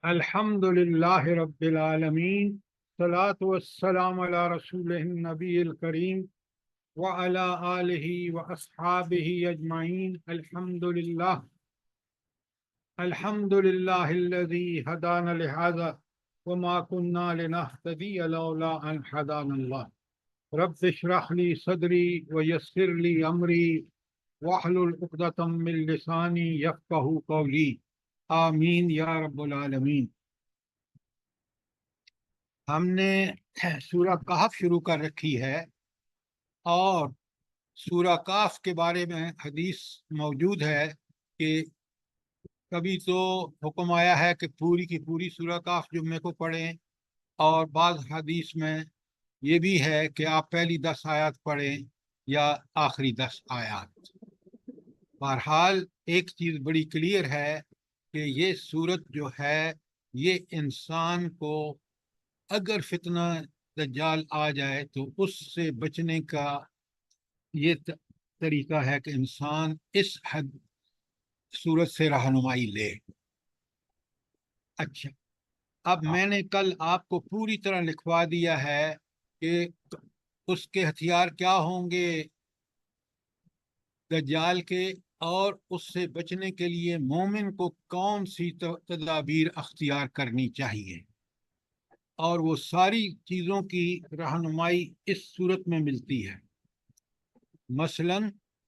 الحمد للہ رب العالمین، صلاۃ والسلام علی رسول النبی الکریم وعلی آلہ واصحابہ اجمعین۔ الحمد للہ الذی ہدانا لہذا وما كنا لنہتدی لولا ان ہدانا اللہ۔ رب اشرح لی صدری ویسر لی امری واحلل عقدۃ من لسانی یفقہوا قولی، آمین یا رب العالمین۔ ہم نے سورہ کہف شروع کر رکھی ہے، اور سورہ کہف کے بارے میں حدیث موجود ہے کہ کبھی تو حکم آیا ہے کہ پوری کی پوری سورہ کہف جمعے کو پڑھیں، اور بعض حدیث میں یہ بھی ہے کہ آپ پہلی 10 آیات پڑھیں یا آخری 10 آیات۔ بہرحال ایک چیز بڑی کلیئر ہے کہ یہ سورت جو ہے یہ انسان کو اگر فتنہ دجال آ جائے تو اس سے بچنے کا یہ طریقہ ہے کہ انسان اس حد سورت سے رہنمائی لے۔ اچھا، اب میں نے کل آپ کو پوری طرح لکھوا دیا ہے کہ اس کے ہتھیار کیا ہوں گے دجال کے، اور اس سے بچنے کے لیے مومن کو کون سی تدابیر اختیار کرنی چاہیے، اور وہ ساری چیزوں کی رہنمائی اس صورت میں ملتی ہے۔ مثلا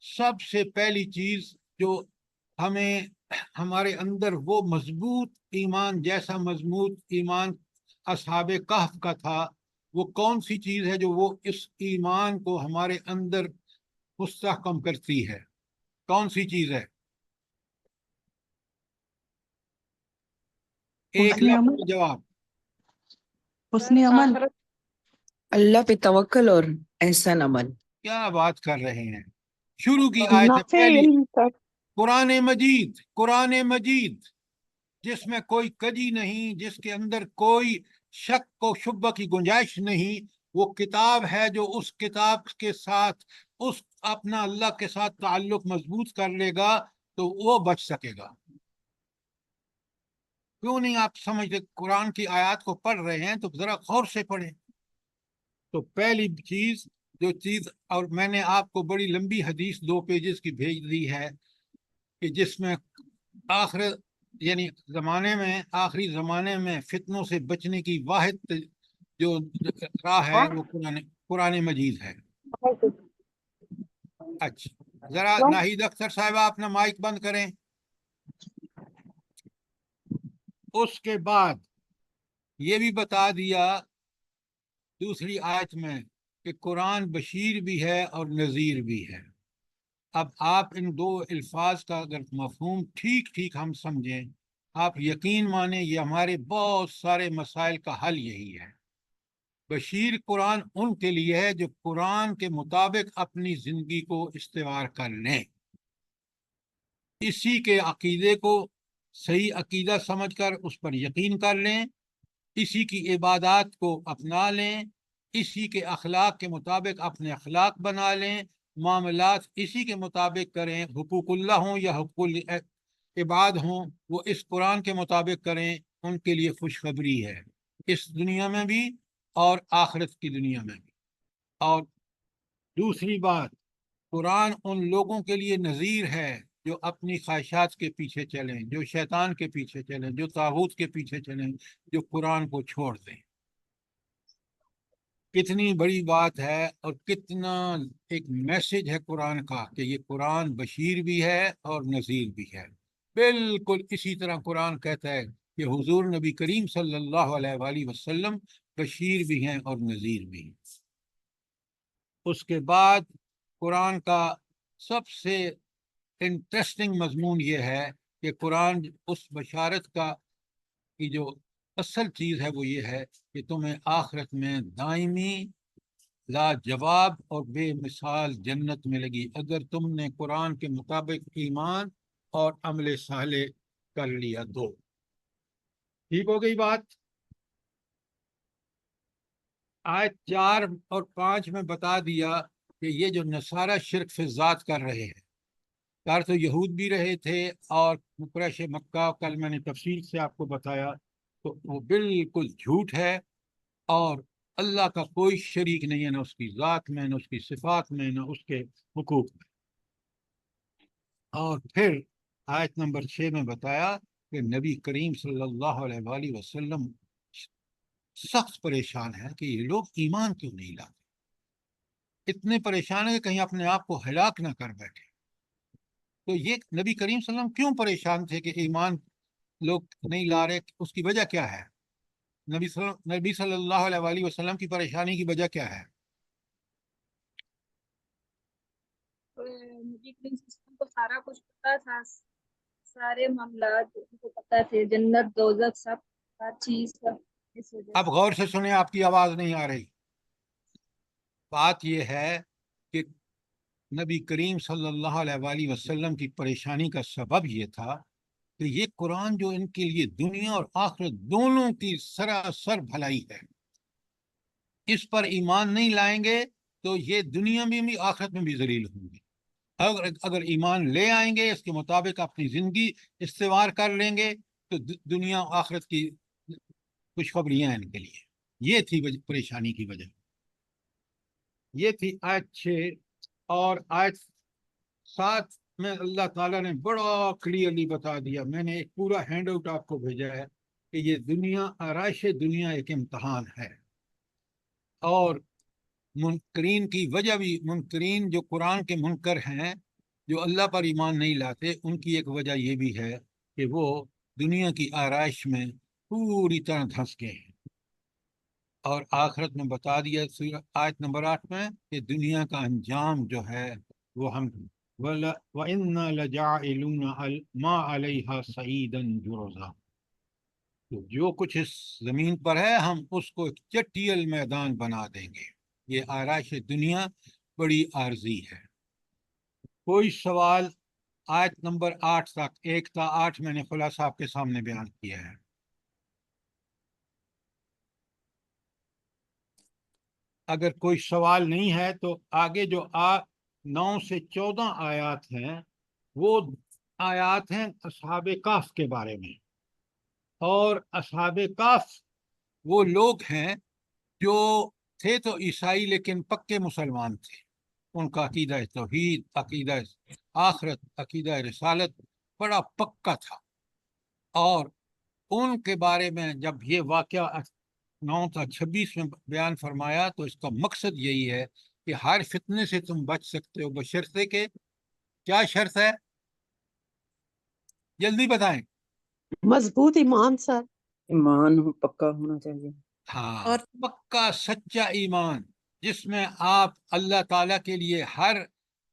سب سے پہلی چیز جو ہمیں ہمارے اندر وہ مضبوط ایمان جیسا مضبوط ایمان اصحاب کہف کا تھا، وہ کون سی چیز ہے جو وہ اس ایمان کو ہمارے اندر مستحکم کرتی ہے؟ کون سی چیز ہے؟ ایک حسن لفظ عمل میں جواب۔ حسن عمل اللہ پہ توکل اور احسن عمل۔ کیا بات کر رہے ہیں؟ شروع کی آیت ہے نافع پہلی، علم تک۔ قرآن مجید، قرآن مجید جس میں کوئی کجی نہیں، جس کے اندر کوئی شک و شبہ کی گنجائش نہیں، وہ کتاب ہے جو اس کتاب کے ساتھ اس اپنا اللہ کے ساتھ تعلق مضبوط کر لے گا تو وہ بچ سکے گا۔ کیوں نہیں آپ سمجھتے؟ قرآن کی آیات کو پڑھ رہے ہیں تو ذرا غور سے پڑھیں۔ تو پہلی چیز جو چیز، اور میں نے آپ کو بڑی لمبی حدیث 2 پیجز کی بھیج دی ہے کہ جس میں آخر یعنی آخری زمانے میں فتنوں سے بچنے کی واحد جو راہ ہے وہ قرآن مجید ہے۔ اچھا، ذرا ناہید اختر صاحبہ اپنا مائک بند کریں۔ اس کے بعد یہ بھی بتا دیا دوسری آیت میں کہ قرآن بشیر بھی ہے اور نذیر بھی ہے۔ اب آپ ان 2 الفاظ کا اگر مفہوم ٹھیک ہم سمجھیں، آپ یقین مانیں یہ ہمارے بہت سارے مسائل کا حل یہی ہے۔ بشیر قرآن ان کے لیے ہے جو قرآن کے مطابق اپنی زندگی کو استوار کر لیں، اسی کے عقیدے کو صحیح عقیدہ سمجھ کر اس پر یقین کر لیں، اسی کی عبادات کو اپنا لیں، اسی کے اخلاق کے مطابق اپنے اخلاق بنا لیں، معاملات اسی کے مطابق کریں، حقوق اللہ ہوں یا حقوق عباد ہوں وہ اس قرآن کے مطابق کریں، ان کے لیے خوشخبری ہے اس دنیا میں بھی اور آخرت کی دنیا میں بھی۔ اور دوسری بات، قرآن ان لوگوں کے لیے نذیر ہے جو اپنی خواہشات کے پیچھے چلیں، جو شیطان کے پیچھے چلیں، جو طاغوت کے پیچھے چلیں، جو قرآن کو چھوڑ دیں۔ کتنی بڑی بات ہے اور کتنا ایک میسج ہے قرآن کا کہ یہ قرآن بشیر بھی ہے اور نذیر بھی ہے۔ بالکل اسی طرح قرآن کہتا ہے کہ حضور نبی کریم صلی اللہ علیہ وآلہ وسلم بشیر بھی ہیں اور نذیر بھی ہیں۔ اس کے بعد قرآن کا سب سے انٹرسٹنگ مضمون یہ ہے کہ قرآن اس بشارت کی جو اصل چیز ہے وہ یہ ہے کہ تمہیں آخرت میں دائمی لاجواب اور بے مثال جنت ملے گی اگر تم نے قرآن کے مطابق ایمان اور عمل صالح کر لیا تو۔ ٹھیک ہو گئی بات؟ آیت 4 اور 5 میں بتا دیا کہ یہ جو نصارہ شرک فی الذات کر رہے ہیں، کار تو یہود بھی رہے تھے، اور قریش مکہ کل میں نے تفصیل سے آپ کو بتایا تو وہ بالکل جھوٹ ہے، اور اللہ کا کوئی شریک نہیں ہے، نہ اس کی ذات میں، نہ اس کی صفات میں، نہ اس کے حقوق میں۔ اور پھر آیت نمبر 6 میں بتایا کہ نبی کریم صلی اللہ علیہ وآلہ وسلم سخت پریشان ہے کہ یہ لوگ ایمان کیوں نہیں لاتے، اتنے پریشان ہیں کہ کہیں اپنے آپ کو ہلاک نہ کر بیٹھے۔ تو یہ نبی کریم صلی اللہ علیہ وسلم کیوں پریشان تھے کہ ایمان لوگ نہیں لا رہے، اس کی وجہ کیا ہے؟ نبی صلی اللہ علیہ وآلہ وسلم کی پریشانی کی وجہ کیا ہے؟ نبی کریم صلی اللہ علیہ وسلم کو سارا کچھ پتا تھا، سارے معاملات ان کو پتا تھے، جنت دوزخ سب، ہر چیز سب، اس وجہ اب سے۔ غور سے سنیں، آپ کی آواز نہیں آ رہی۔ بات یہ ہے کہ نبی کریم صلی اللہ علیہ وآلہ وسلم کی پریشانی کا سبب یہ تھا کہ یہ قرآن جو ان کے لیے دنیا اور آخرت دونوں کی سراسر بھلائی ہے، اس پر ایمان نہیں لائیں گے تو یہ دنیا میں بھی آخرت میں بھی ذلیل ہوں گے۔ اگر ایمان لے آئیں گے، اس کے مطابق اپنی زندگی استوار کر لیں گے، تو دنیا آخرت کی خوشخبریاں ہیں ان کے لیے۔ یہ تھی پریشانی کی وجہ، یہ تھی آیت 6۔ اور آیت 7 میں اللہ تعالیٰ نے بڑا کلیئرلی بتا دیا، میں نے ایک پورا ہینڈ آؤٹ آپ کو بھیجا ہے کہ یہ دنیا، آرائش دنیا ایک امتحان ہے، اور منکرین کی وجہ بھی، منکرین جو قرآن کے منکر ہیں، جو اللہ پر ایمان نہیں لاتے، ان کی ایک وجہ یہ بھی ہے کہ وہ دنیا کی آرائش میں پوری طرح دھنس گئے ہیں۔ اور آخرت میں بتا دیا آیت نمبر 8 میں کہ دنیا کا انجام جو ہے وہ ہم وَإِنَّا لَجَاعِلُونَ مَا عَلَيْهَا صَعِيدًا جُرُزًا، تو جو کچھ اس زمین پر ہے ہم اس کو ایک چٹیل میدان بنا دیں گے۔ یہ آرائش دنیا بڑی عارضی ہے۔ کوئی سوال؟ آیت نمبر 8 تک، 1 تا 8 میں نے خلاصہ آپ کے سامنے بیان کیا ہے۔ اگر کوئی سوال نہیں ہے تو آگے جو 9 سے 14 آیات ہیں، وہ آیات ہیں اصحاب کہف کے بارے میں۔ اور اصحاب کہف وہ لوگ ہیں جو تھے تو عیسائی لیکن پکے مسلمان تھے، ان کا عقیدہ توحید، عقیدہ آخرت، عقیدہ رسالت بڑا پکا تھا۔ اور ان کے بارے میں جب یہ واقعہ 9 تا 26 میں بیان فرمایا تو اس کا مقصد یہی ہے کہ ہر فتنے سے تم بچ سکتے ہو، بشرطے کہ کیا شرط ہے؟ جلدی بتائیں۔ مضبوط ایمان سر، ایمان پکا ہونا چاہیے، ہاں، اور پکا سچا ایمان، جس میں آپ اللہ تعالیٰ کے لیے ہر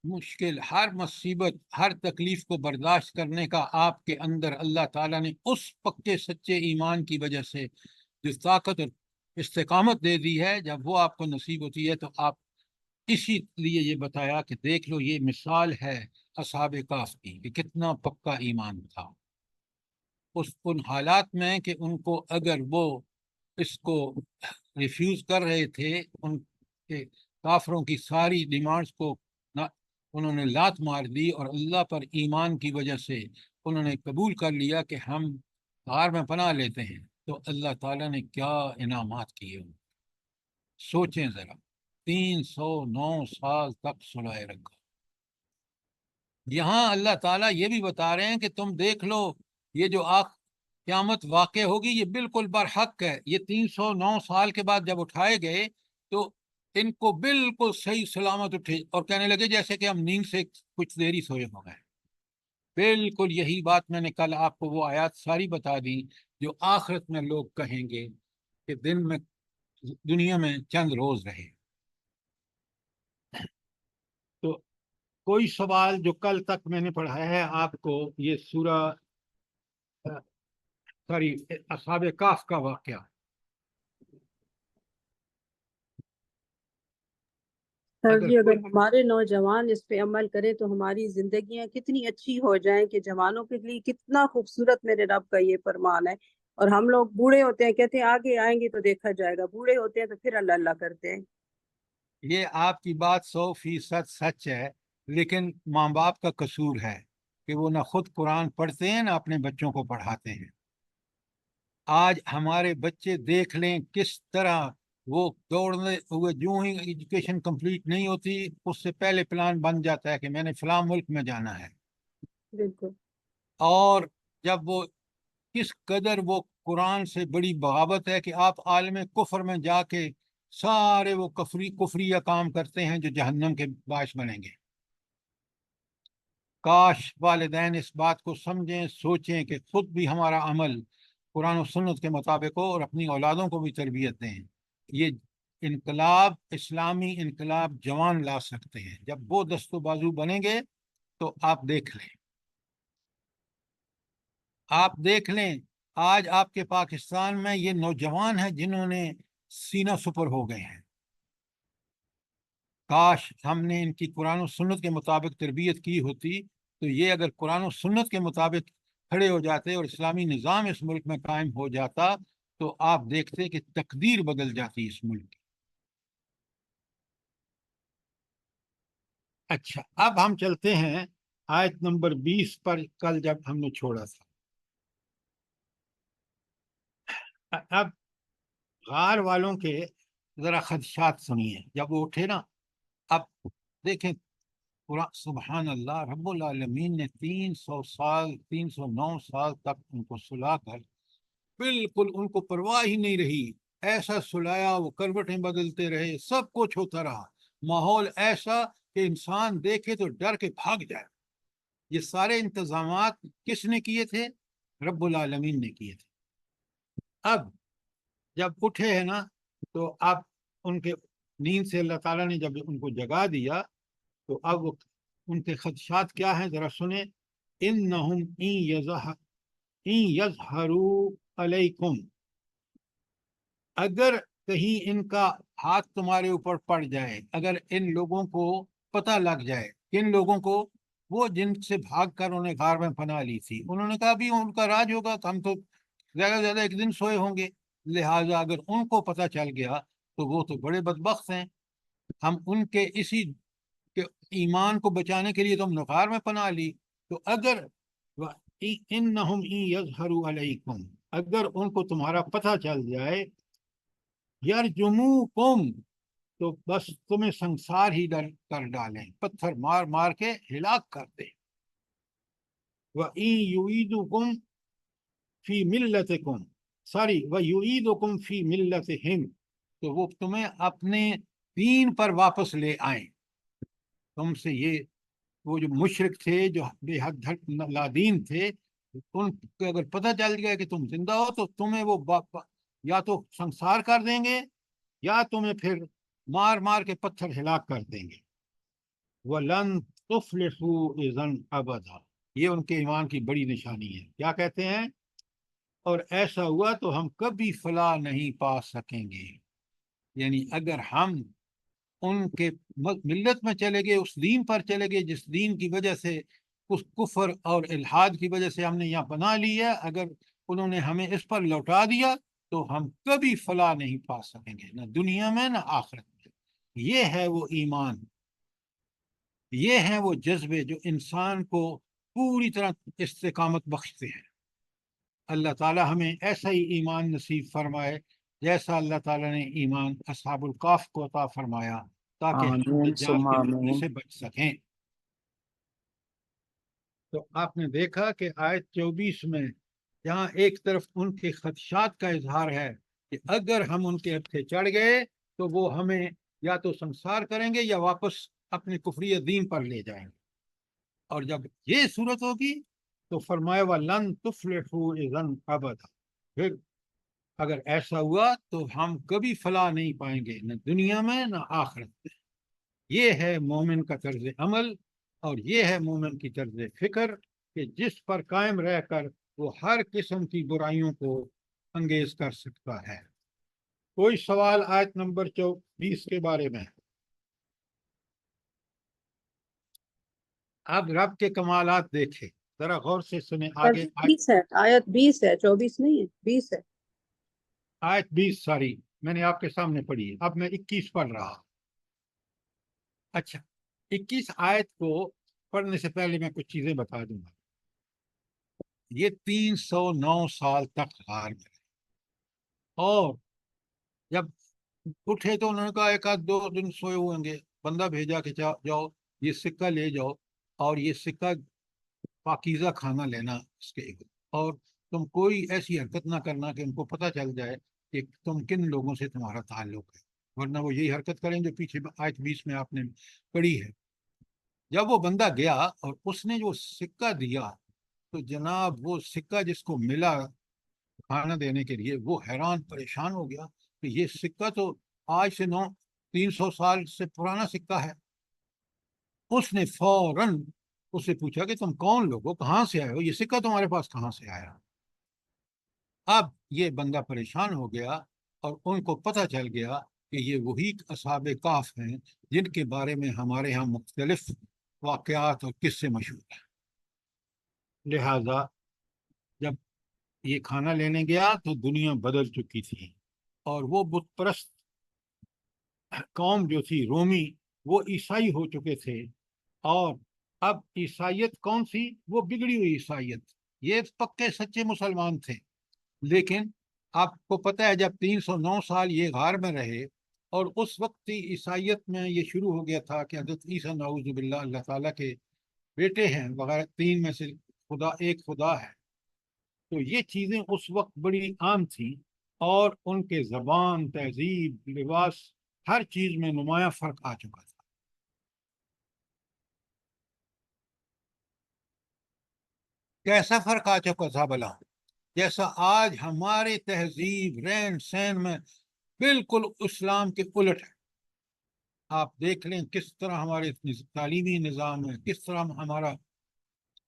مشکل، ہر مصیبت، ہر تکلیف کو برداشت کرنے کا آپ کے اندر اللہ تعالیٰ نے اس پکے سچے ایمان کی وجہ سے جو طاقت اور استقامت دے دی ہے، جب وہ آپ کو نصیب ہوتی ہے تو آپ، اسی لیے یہ بتایا کہ دیکھ لو یہ مثال ہے اصحاب کہف کی کہ کتنا پکا ایمان تھا ان حالات میں کہ ان کو اگر وہ اس کو ریفیوز کر رہے تھے، ان کے کافروں کی ساری ڈیمانڈز کو انہوں نے لات مار دی، اور اللہ پر ایمان کی وجہ سے انہوں نے قبول کر لیا کہ ہم غار میں پناہ لیتے ہیں، تو اللہ تعالیٰ نے کیا انعامات کیے ان کو۔ سوچیں ذرا، 309 سال تک سلائے رکھا۔ یہاں اللہ تعالیٰ یہ بھی بتا رہے ہیں کہ تم دیکھ لو یہ جو قیامت واقع ہوگی یہ بالکل برحق ہے۔ یہ 309 سال کے بعد جب اٹھائے گئے تو ان کو بالکل صحیح سلامت اٹھے اور کہنے لگے جیسے کہ ہم نیند سے کچھ دیر ہی سوئے ہو گئے۔ بالکل یہی بات میں نے کل آپ کو وہ آیات ساری بتا دی جو آخرت میں لوگ کہیں گے کہ دن میں دنیا میں چند روز رہے۔ تو کوئی سوال جو کل تک میں نے پڑھایا ہے آپ کو، یہ سورہ اصحاب کہف کا واقعہ؟ سر جی اگر ہمارے نوجوان اس پہ عمل کریں تو ہماری زندگیاں کتنی اچھی ہو جائیں کہ جوانوں کے لیے کتنا خوبصورت میرے رب کا یہ فرمان ہے، اور ہم لوگ بوڑھے ہوتے ہیں کہتے ہیں آگے آئیں گے تو دیکھا جائے گا، بوڑھے ہوتے ہیں تو پھر اللہ اللہ کرتے ہیں۔ یہ آپ کی بات 100% سچ ہے، لیکن ماں باپ کا قصور ہے کہ وہ نہ خود قرآن پڑھتے ہیں نہ اپنے بچوں کو پڑھاتے ہیں۔ آج ہمارے بچے دیکھ لیں کس طرح وہ دوڑنے ہوئے، جو ہی ایجوکیشن کمپلیٹ نہیں ہوتی اس سے پہلے پلان بن جاتا ہے کہ میں نے فلاں ملک میں جانا ہے، بالکل اور جب وہ کس قدر وہ قرآن سے بڑی بغاوت ہے کہ آپ عالم کفر میں جا کے سارے وہ کفریہ کام کرتے ہیں جو جہنم کے باعث بنیں گے۔ کاش والدین اس بات کو سمجھیں، سوچیں کہ خود بھی ہمارا عمل قرآن و سنت کے مطابق ہو اور اپنی اولادوں کو بھی تربیت دیں۔ یہ انقلاب، اسلامی انقلاب جوان لا سکتے ہیں۔ جب وہ دست و بازو بنیں گے تو آپ دیکھ لیں، آپ دیکھ لیں آج آپ کے پاکستان میں یہ نوجوان ہیں جنہوں نے سینہ سپر ہو گئے ہیں۔ کاش ہم نے ان کی قرآن و سنت کے مطابق تربیت کی ہوتی تو یہ اگر قرآن و سنت کے مطابق کھڑے ہو جاتے اور اسلامی نظام اس ملک میں قائم ہو جاتا تو آپ دیکھتے کہ تقدیر بدل جاتی اس ملک کی۔ اچھا، اب ہم چلتے ہیں آیت نمبر 20 پر، کل جب ہم نے چھوڑا تھا۔ اب غار والوں کے ذرا خدشات سنیے جب وہ اٹھے نا۔ اب دیکھیں سبحان اللہ، رب العالمین نے 309 سال تک ان کو سلا کر بالکل ان کو پرواہ ہی نہیں رہی، ایسا سلایا، وہ کروٹیں بدلتے رہے، سب کچھ ہوتا رہا، ماحول ایسا کہ انسان دیکھے تو ڈر کے بھاگ جائے۔ یہ سارے انتظامات کس نے کیے تھے؟ رب العالمین نے کیے تھے۔ اب جب اٹھے ہیں نا تو اب ان کے نیند سے اللہ تعالیٰ نے جب ان کو جگا دیا تو اب ان کے خدشات کیا ہیں ذرا سنیں۔ انہم ان یظہروا علیکم، اگر کہیں ان کا ہاتھ تمہارے اوپر پڑ جائے، اگر ان لوگوں کو پتہ لگ جائے، کن لوگوں کو؟ وہ جن سے بھاگ کر انہیں غار میں پناہ لی تھی، انہوں نے کہا بھی ان کا راج ہوگا تو ہم تو زیادہ سے زیادہ ایک دن سوئے ہوں گے، لہٰذا اگر ان کو پتہ چل گیا تو وہ تو بڑے بدبخت ہیں۔ ہم ان کے اسی کہ ایمان کو بچانے کے لیے تو ہم نے غار میں پناہ لی، تو اگر انہم ان یظہروا علیکم، اگر ان کو تمہارا پتہ چل جائے، یرجموکم، تو بس تمہیں سنسار ہی کر ڈالیں، پتھر مار مار کے ہلاک کر دیں۔ وَإِن يُعِيدُكُمْ فِي مِلَّتِكُمْ، وَيُعِيدُكُمْ فِي مِلَّتِهِمْ، تو وہ تمہیں اپنے دین پر واپس لے آئیں۔ تم سے یہ وہ جو مشرک تھے، جو بے حد لادین تھے، ان کو اگر پتہ چل گیا کہ تم زندہ ہو تو تمہیں وہ یا تو سنسار کر دیں گے یا تمہیں پھر مار مار کے پتھر ہلاک کر دیں گے۔ وَلَن تُفْلِحُوا إِذًا أَبَدًا، یہ ان کے ایمان کی بڑی نشانی ہے۔ کیا کہتے ہیں؟ اور ایسا ہوا تو ہم کبھی فلاح نہیں پا سکیں گے، یعنی اگر ہم ان کے ملت میں چلے گئے، اس دین پر چلے گئے جس دین کی وجہ سے، اس کفر اور الحاد کی وجہ سے ہم نے یہاں پناہ لی ہے، اگر انہوں نے ہمیں اس پر لوٹا دیا تو ہم کبھی فلاح نہیں پا سکیں گے، نہ دنیا میں نہ آخرت میں۔ یہ ہے وہ ایمان، یہ ہیں وہ جذبے جو انسان کو پوری طرح استقامت بخشتے ہیں۔ اللہ تعالی ہمیں ایسا ہی ایمان نصیب فرمائے جیسا اللہ تعالیٰ نے ایمان اصحاب الکہف کو عطا فرمایا، تاکہ ہم آمین دجال ثم کے فتنے آمین۔ سے بچ سکیں۔ تو آپ نے دیکھا کہ آیت 24 میں جہاں ایک طرف ان کے خدشات کا اظہار ہے کہ اگر ہم ان کے ہتھے چڑھ گئے تو وہ ہمیں یا تو سنسار کریں گے یا واپس اپنے کفری دین پر لے جائیں گے، اور جب یہ صورت ہوگی تو فرمایا وَلَن تُفْلِحُوا إِذًا أَبَدًا، پھر اگر ایسا ہوا تو ہم کبھی فلاح نہیں پائیں گے، نہ دنیا میں نہ آخرت میں۔ یہ ہے مومن کا طرز عمل اور یہ ہے مومن کی طرز فکر کہ جس پر قائم رہ کر وہ ہر قسم کی برائیوں کو انگیز کر سکتا ہے۔ کوئی سوال آیت نمبر 24 کے بارے میں؟ اب رب کے کمالات دیکھیں، ذرا غور سے سنیں آگے۔ 20 ہے، آیت 20 ہے، 24 نہیں ہے، 20 ہے۔ آیت 20 ساری میں نے آپ کے سامنے پڑھی ہے، اب میں 21 پڑھ رہا ہوں۔ اچھا، 21 آیت کو پڑھنے سے پہلے میں کچھ چیزیں بتا دوں گا۔ یہ 309 سال تک غار میں رہے، اور جب اٹھے تو انہوں نے کہا ایک آدھ 2 دن سوئے ہوئے ہوں گے، بندہ بھیجا کہ جاؤ یہ سکہ لے جاؤ اور یہ سکہ پاکیزہ کھانا لینا اس کے، اور تم کوئی ایسی حرکت نہ کرنا کہ ان کو پتہ چل جائے کہ تم کن لوگوں سے تمہارا تعلق ہے، ورنہ وہ یہی حرکت کریں جو پیچھے آیت 20 میں آپ نے پڑھی ہے۔ جب وہ بندہ گیا اور اس نے جو سکہ دیا تو جناب وہ سکہ جس کو ملا کھانا دینے کے لیے وہ حیران پریشان ہو گیا کہ یہ سکہ تو آج سے 300 سال سے پرانا سکہ ہے۔ اس نے فوراً اس سے پوچھا کہ تم کون لوگ ہو، کہاں سے آئے ہو، یہ سکہ تمہارے پاس کہاں سے آیا؟ اب یہ بندہ پریشان ہو گیا اور ان کو پتہ چل گیا کہ یہ وہی اصحاب کہف ہیں جن کے بارے میں ہمارے ہاں مختلف واقعات اور قصے مشہور ہیں۔ لہذا جب یہ کھانا لینے گیا تو دنیا بدل چکی تھی، اور وہ بت پرست قوم جو تھی رومی، وہ عیسائی ہو چکے تھے، اور اب عیسائیت کون سی؟ وہ بگڑی ہوئی عیسائیت۔ یہ پکے سچے مسلمان تھے، لیکن آپ کو پتہ ہے جب 309 سال یہ غار میں رہے اور اس وقت عیسائیت میں یہ شروع ہو گیا تھا کہ حضرت عیسیٰ نعوذ باللہ اللہ تعالیٰ کے بیٹے ہیں وغیرہ، 3 میں سے خدا ایک خدا ہے، تو یہ چیزیں اس وقت بڑی عام تھیں، اور ان کے زبان، تہذیب، لباس، ہر چیز میں نمایاں فرق آ چکا تھا۔ کیسا فرق آ چکا تھا بلا؟ جیسا آج ہمارے تہذیب رہن سہن میں بالکل اسلام کے الٹ ہے۔ آپ دیکھ لیں کس طرح ہمارے تعلیمی نظام ہے، کس طرح ہمارا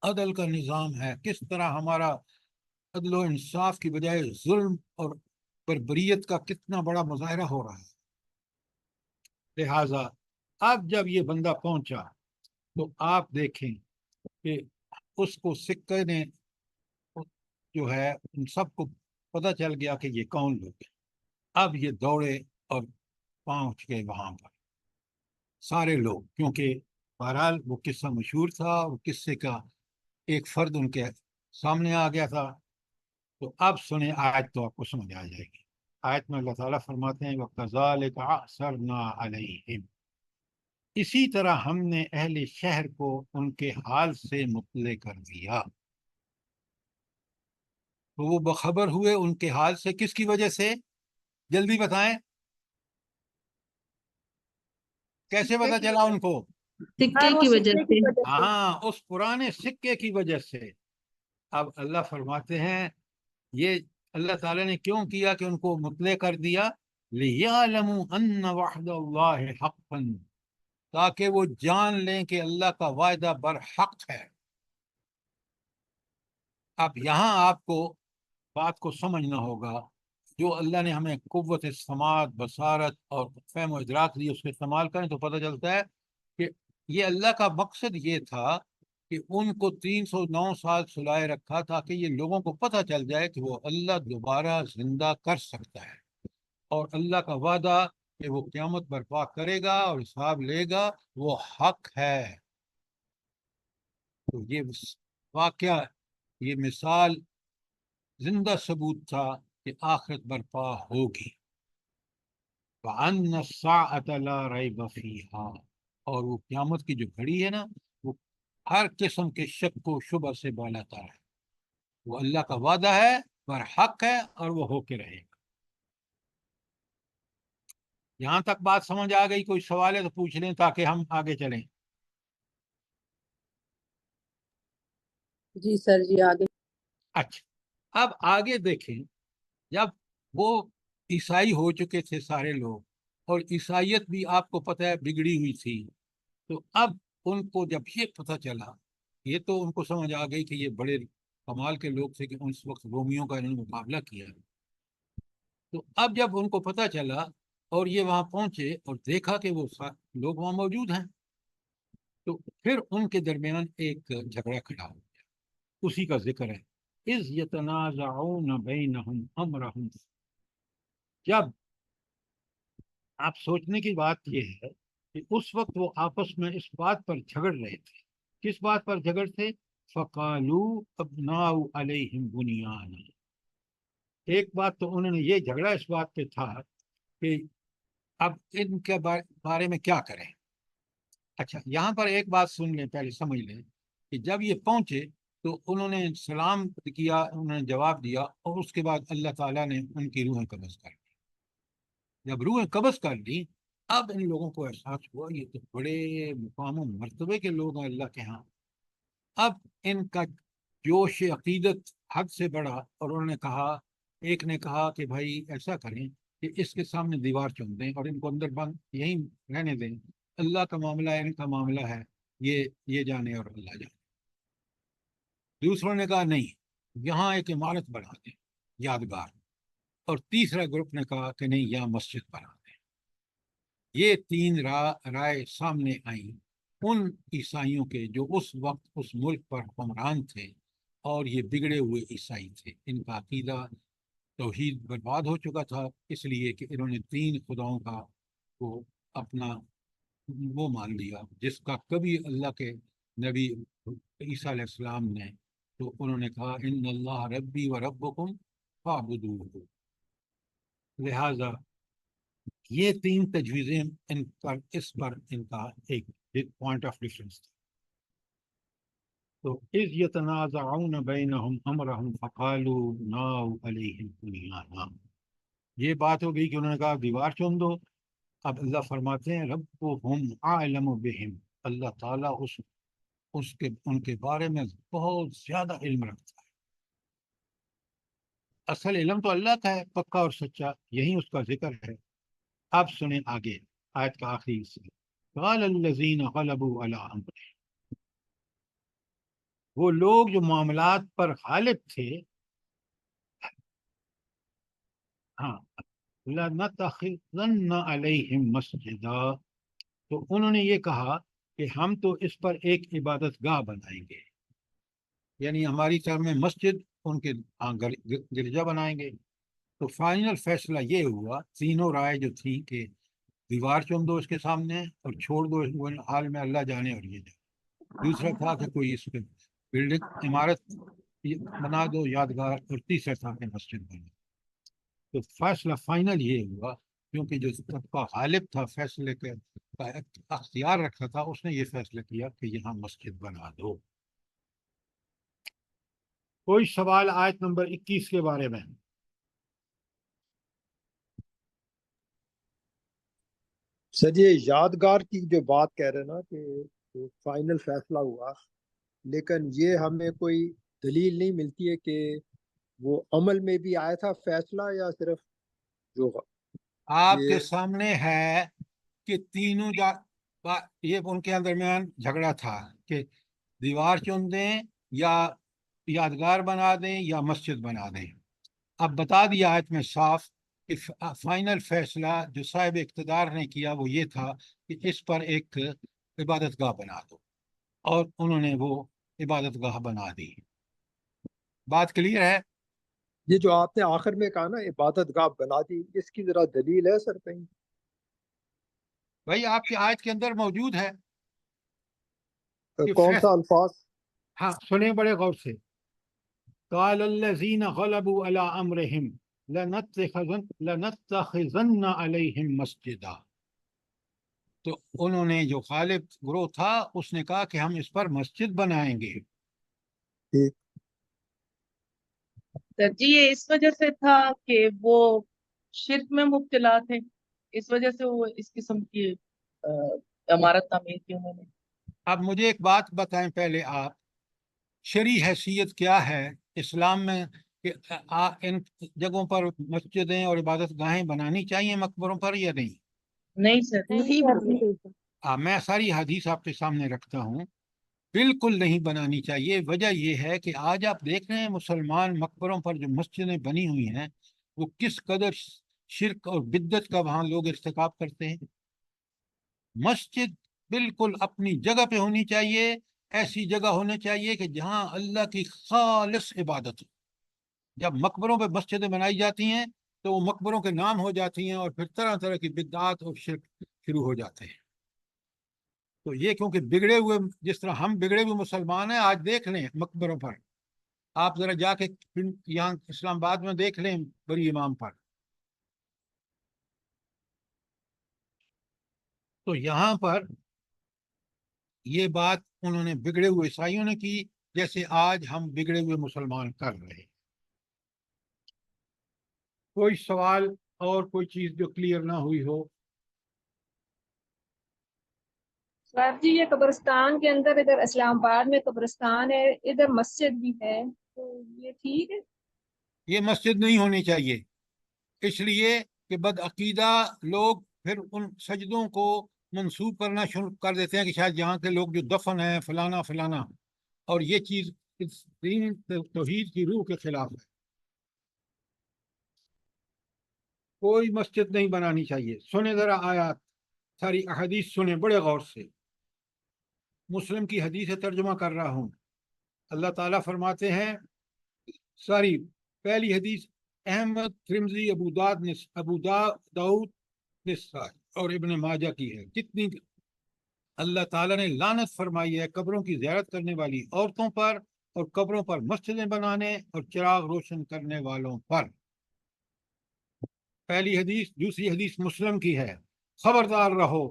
عدل کا نظام ہے، کس طرح ہمارا عدل و انصاف کی بجائے ظلم اور بربریت کا کتنا بڑا مظاہرہ ہو رہا ہے۔ لہذا اب جب یہ بندہ پہنچا تو آپ دیکھیں کہ اس کو سکے نے جو ہے ان سب کو پتہ چل گیا کہ یہ کون لوگ ہیں۔ اب یہ دوڑے اور پہنچ گئے وہاں پر سارے لوگ، کیونکہ بہرحال وہ قصہ مشہور تھا اور قصے کا ایک فرد ان کے سامنے آ گیا تھا۔ تو اب سنیں آیت تو آپ کو سمجھ آ جائے گی۔ آیت میں اللہ تعالیٰ فرماتے ہیں وَكَذَلِكَ أَعْثَرْنَا عَلَيْهِمْ، اسی طرح ہم نے اہل شہر کو ان کے حال سے مطلع کر دیا۔ تو وہ بخبر ہوئے ان کے حال سے، کس کی وجہ سے؟ جلدی بتائیں، کیسے پتا چلا ان کو؟ سکے کی وجہ سے۔ ہاں، اس پرانے سکے کی وجہ سے۔ اب اللہ فرماتے ہیں یہ اللہ تعالیٰ نے کیوں کیا کہ ان کو مطلع کر دیا؟ لِيَعْلَمُوا أَنَّ وَعْدَ اللَّهِ حَقٌّ، تاکہ وہ جان لیں کہ اللہ کا وعدہ برحق ہے۔ اب یہاں آپ کو بات کو سمجھنا ہوگا، جو اللہ نے ہمیں قوت سماعت، بصارت اور فہم و ادراک دی، اس کو استعمال کریں تو پتہ چلتا ہے کہ یہ اللہ کا مقصد یہ تھا کہ ان کو 309 سال سلائے رکھا تاکہ یہ لوگوں کو پتہ چل جائے کہ وہ اللہ دوبارہ زندہ کر سکتا ہے، اور اللہ کا وعدہ کہ وہ قیامت برپا کرے گا اور حساب لے گا وہ حق ہے۔ تو یہ واقعہ، یہ مثال زندہ ثبوت تھا کہ آخرت برپا ہوگی۔ وَأَنَّ السَّاعَةَ لَا رَيْبَ فِيهَا، اور وہ قیامت کی جو گھڑی ہے نا، وہ ہر قسم کے شک و شبہ سے بالا تر ہے۔ وہ اللہ کا وعدہ ہے، برحق ہے، اور وہ ہو کے رہے گا۔ یہاں تک بات سمجھ آ گئی؟ کوئی سوال ہے تو پوچھ لیں تاکہ ہم آگے چلیں۔ جی سر، جی آگے۔ اچھا، اب آگے دیکھیں، جب وہ عیسائی ہو چکے تھے سارے لوگ، اور عیسائیت بھی آپ کو پتہ ہے بگڑی ہوئی تھی، تو اب ان کو جب یہ پتہ چلا، یہ تو ان کو سمجھ آ گئی کہ یہ بڑے کمال کے لوگ تھے کہ اس وقت رومیوں کا انہوں نے مقابلہ کیا۔ تو اب جب ان کو پتہ چلا اور یہ وہاں پہنچے اور دیکھا کہ وہ لوگ وہاں موجود ہیں، تو پھر ان کے درمیان ایک جھگڑا کھڑا ہو گیا۔ اسی کا ذکر ہے اِذْ يَتَنَازَعُونَ بَيْنَهُمْ أَمْرَهُمْ۔ جب آپ سوچنے کی بات یہ ہے کہ اس وقت وہ آپس میں اس بات پر جھگڑ رہے تھے۔ کس بات پر جھگڑ تھے؟ فَقَالُوا أَبْنَاءُ عَلَيْهِمْ بُنْيَانًا، ایک بات تو انہوں نے یہ جھگڑا اس بات پہ تھا کہ اب ان کے بارے میں کیا کریں. اچھا یہاں پر ایک بات سن لیں، پہلے سمجھ لیں کہ جب یہ پہنچے تو انہوں نے سلام کیا، انہوں نے جواب دیا، اور اس کے بعد اللہ تعالیٰ نے ان کی روحیں قبض کر لی. جب روحیں قبض کر لی اب ان لوگوں کو احساس ہوا یہ تو بڑے مقام و مرتبے کے لوگ ہیں اللہ کے ہاں. اب ان کا جوش عقیدت حد سے بڑھا، اور انہوں نے کہا، ایک نے کہا کہ بھائی ایسا کریں کہ اس کے سامنے دیوار چن دیں اور ان کو اندر بند یہیں رہنے دیں، اللہ کا معاملہ ہے، ان کا معاملہ ہے، یہ جانے اور اللہ جانے. دوسروں نے کہا نہیں، یہاں ایک عمارت بنا دیں یادگار. اور تیسرا گروپ نے کہا کہ نہیں، یہاں مسجد بنا دیں. یہ تین رائے سامنے آئیں ان عیسائیوں کے جو اس وقت اس ملک پر حکمران تھے، اور یہ بگڑے ہوئے عیسائی تھے. ان کا عقیدہ توحید برباد ہو چکا تھا، اس لیے کہ انہوں نے تین خداؤں کا وہ اپنا وہ مان لیا جس کا کبھی اللہ کے نبی عیسیٰ علیہ السلام نے. تو انہوں نے کہا ان اللہ ربی و ربکم فاعبدوہ. لہذا یہ تین تجویزیں ان پر اس پر ان کا ایک پوائنٹ آف ڈفرنس تھا. تو اذ یتنازعون بینہم امرہم فقالوا بناؤ علیہم بنیانا. یہ بات ہو گئی کہ انہوں نے کہا دیوار چن دو. اب اللہ فرماتے ہیں ربہم اعلم بہم، اللہ تعالیٰ ان کے بارے میں بہت زیادہ علم رکھتا ہے. اصل علم تو اللہ کا ہے، پکا اور سچا، یہی اس کا ذکر ہے. اب سنیں آگے آیت کا آخری حصہ. قال الذین غلبوا علی امرہم، وہ لوگ جو معاملات پر غالب تھے، ہاں، لَنَتَّخِذَنَّ عَلَيْهِمْ مَسْجِدًا، تو انہوں نے یہ کہا کہ ہم تو اس پر ایک عبادت گاہ بنائیں گے، یعنی ہماری طرف میں مسجد، ان کے گرجا بنائیں گے. تو فائنل فیصلہ یہ ہوا، تینوں رائے جو تھی کہ دیوار چن دو اس کے سامنے اور چھوڑ دو وہ حال میں اللہ جانے اور یہ جانے. دوسرا تھا کہ کوئی اس پہ بلڈنگ عمارت بنا دو یادگار، اور تیسرا تھا کہ مسجد بنا. تو فیصلہ فائنل یہ ہوا، کیونکہ جو طبقہ غالب تھا فیصلے کا اختیار رکھا تھا، اس نے یہ فیصلہ کیا کہ یہاں مسجد بنا دو. کوئی سوال آیت نمبر 21 کے بارے میں؟ سر یہ یادگار کی جو بات کہہ رہے ہیں نا کہ فائنل فیصلہ ہوا، لیکن یہ ہمیں کوئی دلیل نہیں ملتی ہے کہ وہ عمل میں بھی آیا تھا فیصلہ، یا صرف جو آپ یہ کے سامنے ہے کہ تینوں یہ ان کے درمیان جھگڑا تھا کہ دیوار چن دیں یا یادگار بنا دیں یا مسجد بنا دیں. اب بتا دیا آیت میں صاف کہ فائنل فیصلہ جو صاحب اقتدار نے کیا وہ یہ تھا کہ اس پر ایک عبادت گاہ بنا دو، اور انہوں نے وہ عبادت گاہ بنا دی. بات کلیئر ہے؟ یہ جو آپ نے آخر میں کہا نا عبادت گاہ بنا دی، اس کی ذرا دلیل ہے سر کہیں؟ بھائی آپ کی آیت کے اندر موجود ہے کہ کون سا الفاظ؟ ہاں سنیں بڑے غور سے. قال الذین غلبوا علی امرہم لنتخذن علیہم مسجدا. تو انہوں نے جو غالب گروہ تھا اس نے کہا کہ ہم اس پر مسجد بنائیں گے. سر جی یہ اس وجہ سے تھا کہ وہ شرک میں مبتلا تھے، اس وجہ سے وہ اس قسم کی عمارت تعمیر کی انہوں نے. اب مجھے ایک بات بتائیں پہلے آپ، شرعی حیثیت کیا ہے اسلام میں کہ ان جگہوں پر مسجدیں اور عبادت گاہیں بنانی چاہیے مقبروں پر یا نہیں؟ نہیں سر، نہیں بالکل. میں ساری حدیث آپ کے سامنے رکھتا ہوں. بالکل نہیں بنانی چاہیے. وجہ یہ ہے کہ آج آپ دیکھ رہے ہیں مسلمان مقبروں پر جو مسجدیں بنی ہوئی ہیں وہ کس قدر شرک اور بدعت کا وہاں لوگ ارتکاب کرتے ہیں. مسجد بالکل اپنی جگہ پہ ہونی چاہیے، ایسی جگہ ہونے چاہیے کہ جہاں اللہ کی خالص عبادت ہو. جب مقبروں پہ مسجدیں بنائی جاتی ہیں تو وہ مقبروں کے نام ہو جاتی ہیں اور پھر طرح طرح کی بدعات اور شرک شروع ہو جاتے ہیں. تو یہ کیونکہ بگڑے ہوئے، جس طرح ہم بگڑے ہوئے مسلمان ہیں، آج دیکھ لیں مقبروں پر آپ ذرا جا کے یہاں اسلام آباد میں دیکھ لیں بڑی امام پر. تو یہاں پر یہ بات انہوں نے بگڑے ہوئے عیسائیوں نے کی جیسے آج ہم بگڑے ہوئے مسلمان کر رہے ہیں. کوئی سوال اور کوئی چیز جو کلیئر نہ ہوئی ہو؟ صاحب جی یہ قبرستان کے اندر ادھر اسلام آباد میں قبرستان ہے، ادھر مسجد بھی ہے، تو یہ ٹھیک ہے؟ یہ مسجد نہیں ہونی چاہیے، اس لیے کہ بدعقیدہ لوگ پھر ان سجدوں کو منسوب کرنا شروع کر دیتے ہیں کہ شاید یہاں کے لوگ جو دفن ہیں فلانا فلانا، اور یہ چیز اس دین توحید کی روح کے خلاف ہے. کوئی مسجد نہیں بنانی چاہیے. سنیں ذرا آیات، ساری احادیث سنیں بڑے غور سے. مسلم کی حدیث ترجمہ کر رہا ہوں. اللہ تعالیٰ فرماتے ہیں، ساری پہلی حدیث احمد، ترمذی، ابو داؤد نسائی اور ابن ماجہ کی ہے. کتنی اللہ تعالیٰ نے لعنت فرمائی ہے قبروں کی زیارت کرنے والی عورتوں پر اور قبروں پر مسجدیں بنانے اور چراغ روشن کرنے والوں پر. پہلی حدیث. دوسری حدیث مسلم کی ہے، خبردار رہو،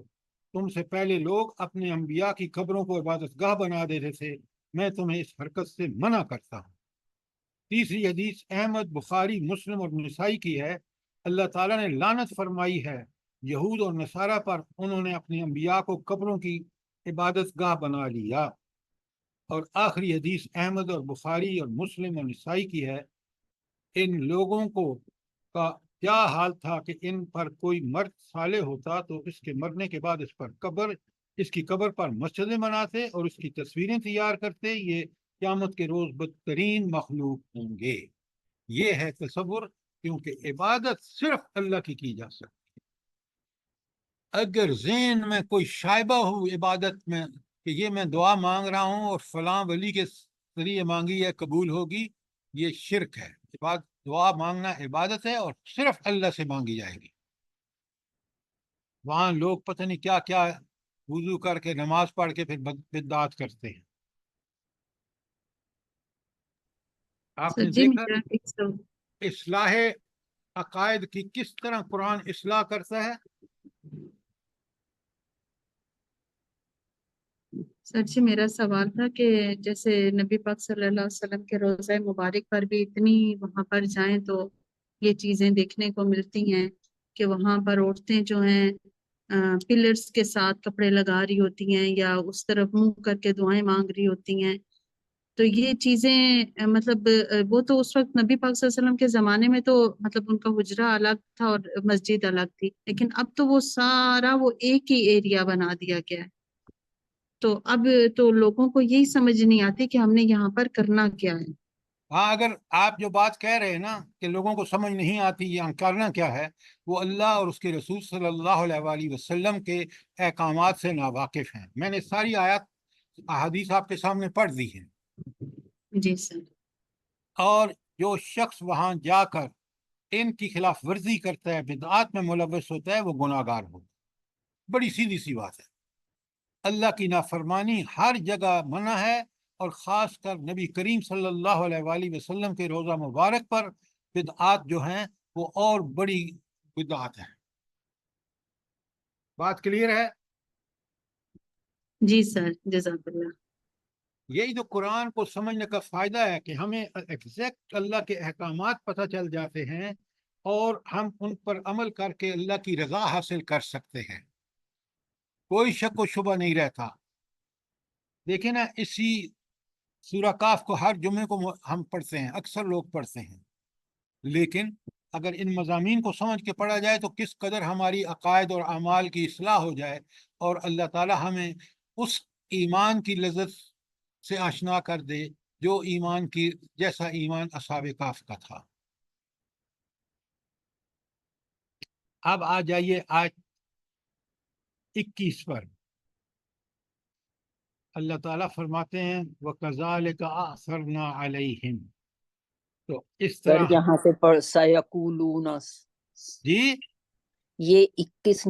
تم سے پہلے لوگ اپنے انبیاء کی قبروں کو عبادت گاہ بنا دیتے تھے، میں تمہیں اس حرکت سے منع کرتا ہوں. تیسری حدیث احمد، بخاری، مسلم اور نسائی کی ہے، اللہ تعالیٰ نے لعنت فرمائی ہے یہود اور نصارہ پر، انہوں نے اپنے انبیاء کو قبروں کی عبادت گاہ بنا لیا. اور آخری حدیث احمد اور بخاری اور مسلم اور نسائی کی ہے، ان لوگوں کو کا کیا حال تھا کہ ان پر کوئی مرد صالح ہوتا تو اس کے مرنے کے بعد اس کی قبر پر مسجدیں بناتے اور اس کی تصویریں تیار کرتے، یہ قیامت کے روز بدترین مخلوق ہوں گے. یہ ہے تصور، کیونکہ عبادت صرف اللہ کی جا سکتی. اگر ذہن میں کوئی شائبہ ہو عبادت میں کہ یہ میں دعا مانگ رہا ہوں اور فلاں ولی کے ذریعے مانگی ہے قبول ہوگی، یہ شرک ہے. دعا مانگنا عبادت ہے اور صرف اللہ سے مانگی جائے گی. وہاں لوگ پتہ نہیں کیا کیا وضو کر کے نماز پڑھ کے پھر بدعات کرتے ہیں. آپ نے جی دیکھا میرا ایک سوال اصلاح عقائد کی کس طرح قرآن اصلاح کرتا ہے. سر جی میرا سوال تھا کہ جیسے نبی پاک صلی اللہ علیہ وسلم کے روضہ مبارک پر بھی اتنی وہاں پر جائیں تو یہ چیزیں دیکھنے کو ملتی ہیں کہ وہاں پر عورتیں جو ہیں پلرز کے ساتھ کپڑے لگا رہی ہوتی ہیں یا اس طرف منہ کر کے دعائیں مانگ رہی ہوتی ہیں. تو یہ چیزیں مطلب وہ تو اس وقت نبی پاک صلی اللہ علیہ وسلم کے زمانے میں تو مطلب ان کا حجرہ الگ تھا اور مسجد الگ تھی، لیکن اب تو وہ سارا وہ ایک ہی ایریا بنا دیا گیا ہے. تو اب تو لوگوں کو یہی سمجھ نہیں آتی کہ ہم نے یہاں پر کرنا کیا ہے. ہاں، اگر آپ جو بات کہہ رہے ہیں نا کہ لوگوں کو سمجھ نہیں آتی یہاں کرنا کیا ہے، وہ اللہ اور اس کے رسول صلی اللہ علیہ وآلہ وسلم کے احکامات سے ناواقف ہیں. میں نے ساری احادیث آپ کے سامنے پڑھ دی ہیں. جی سر. اور جو شخص وہاں جا کر ان کی خلاف ورزی کرتا ہے، بدعات میں ملوث ہوتا ہے، وہ گناہ گار ہوتا ہے. بڑی سیدھی سی بات ہے. اللہ کی نافرمانی ہر جگہ منع ہے، اور خاص کر نبی کریم صلی اللہ علیہ وآلہ وسلم کے روضہ مبارک پر بدعات جو ہیں وہ اور بڑی بدعات ہیں. بات کلیئر ہے؟ جی سر، جزاک اللہ. یہی جو قرآن کو سمجھنے کا فائدہ ہے کہ ہمیں ایگزیکٹ اللہ کے احکامات پتہ چل جاتے ہیں اور ہم ان پر عمل کر کے اللہ کی رضا حاصل کر سکتے ہیں. کوئی شک و شبہ نہیں رہتا. دیکھیں نا، اسی سورہ کاف کو ہر جمعے کو ہم پڑھتے ہیں، اکثر لوگ پڑھتے ہیں، لیکن اگر ان مضامین کو سمجھ کے پڑھا جائے تو کس قدر ہماری عقائد اور اعمال کی اصلاح ہو جائے اور اللہ تعالی ہمیں اس ایمان کی لذت سے آشنا کر دے جو ایمان کی جیسا ایمان اصحاب کاف کا تھا. اب آ جائیے آج 21 پر. اللہ تعالیٰ فرماتے ہیں وَكَذَلِكَ أَعْثَرْنَا عَلَيْهِمْ. تو اس سر طرح یہاں سے پڑھ سَيَقُولُونَ، جی یہ 21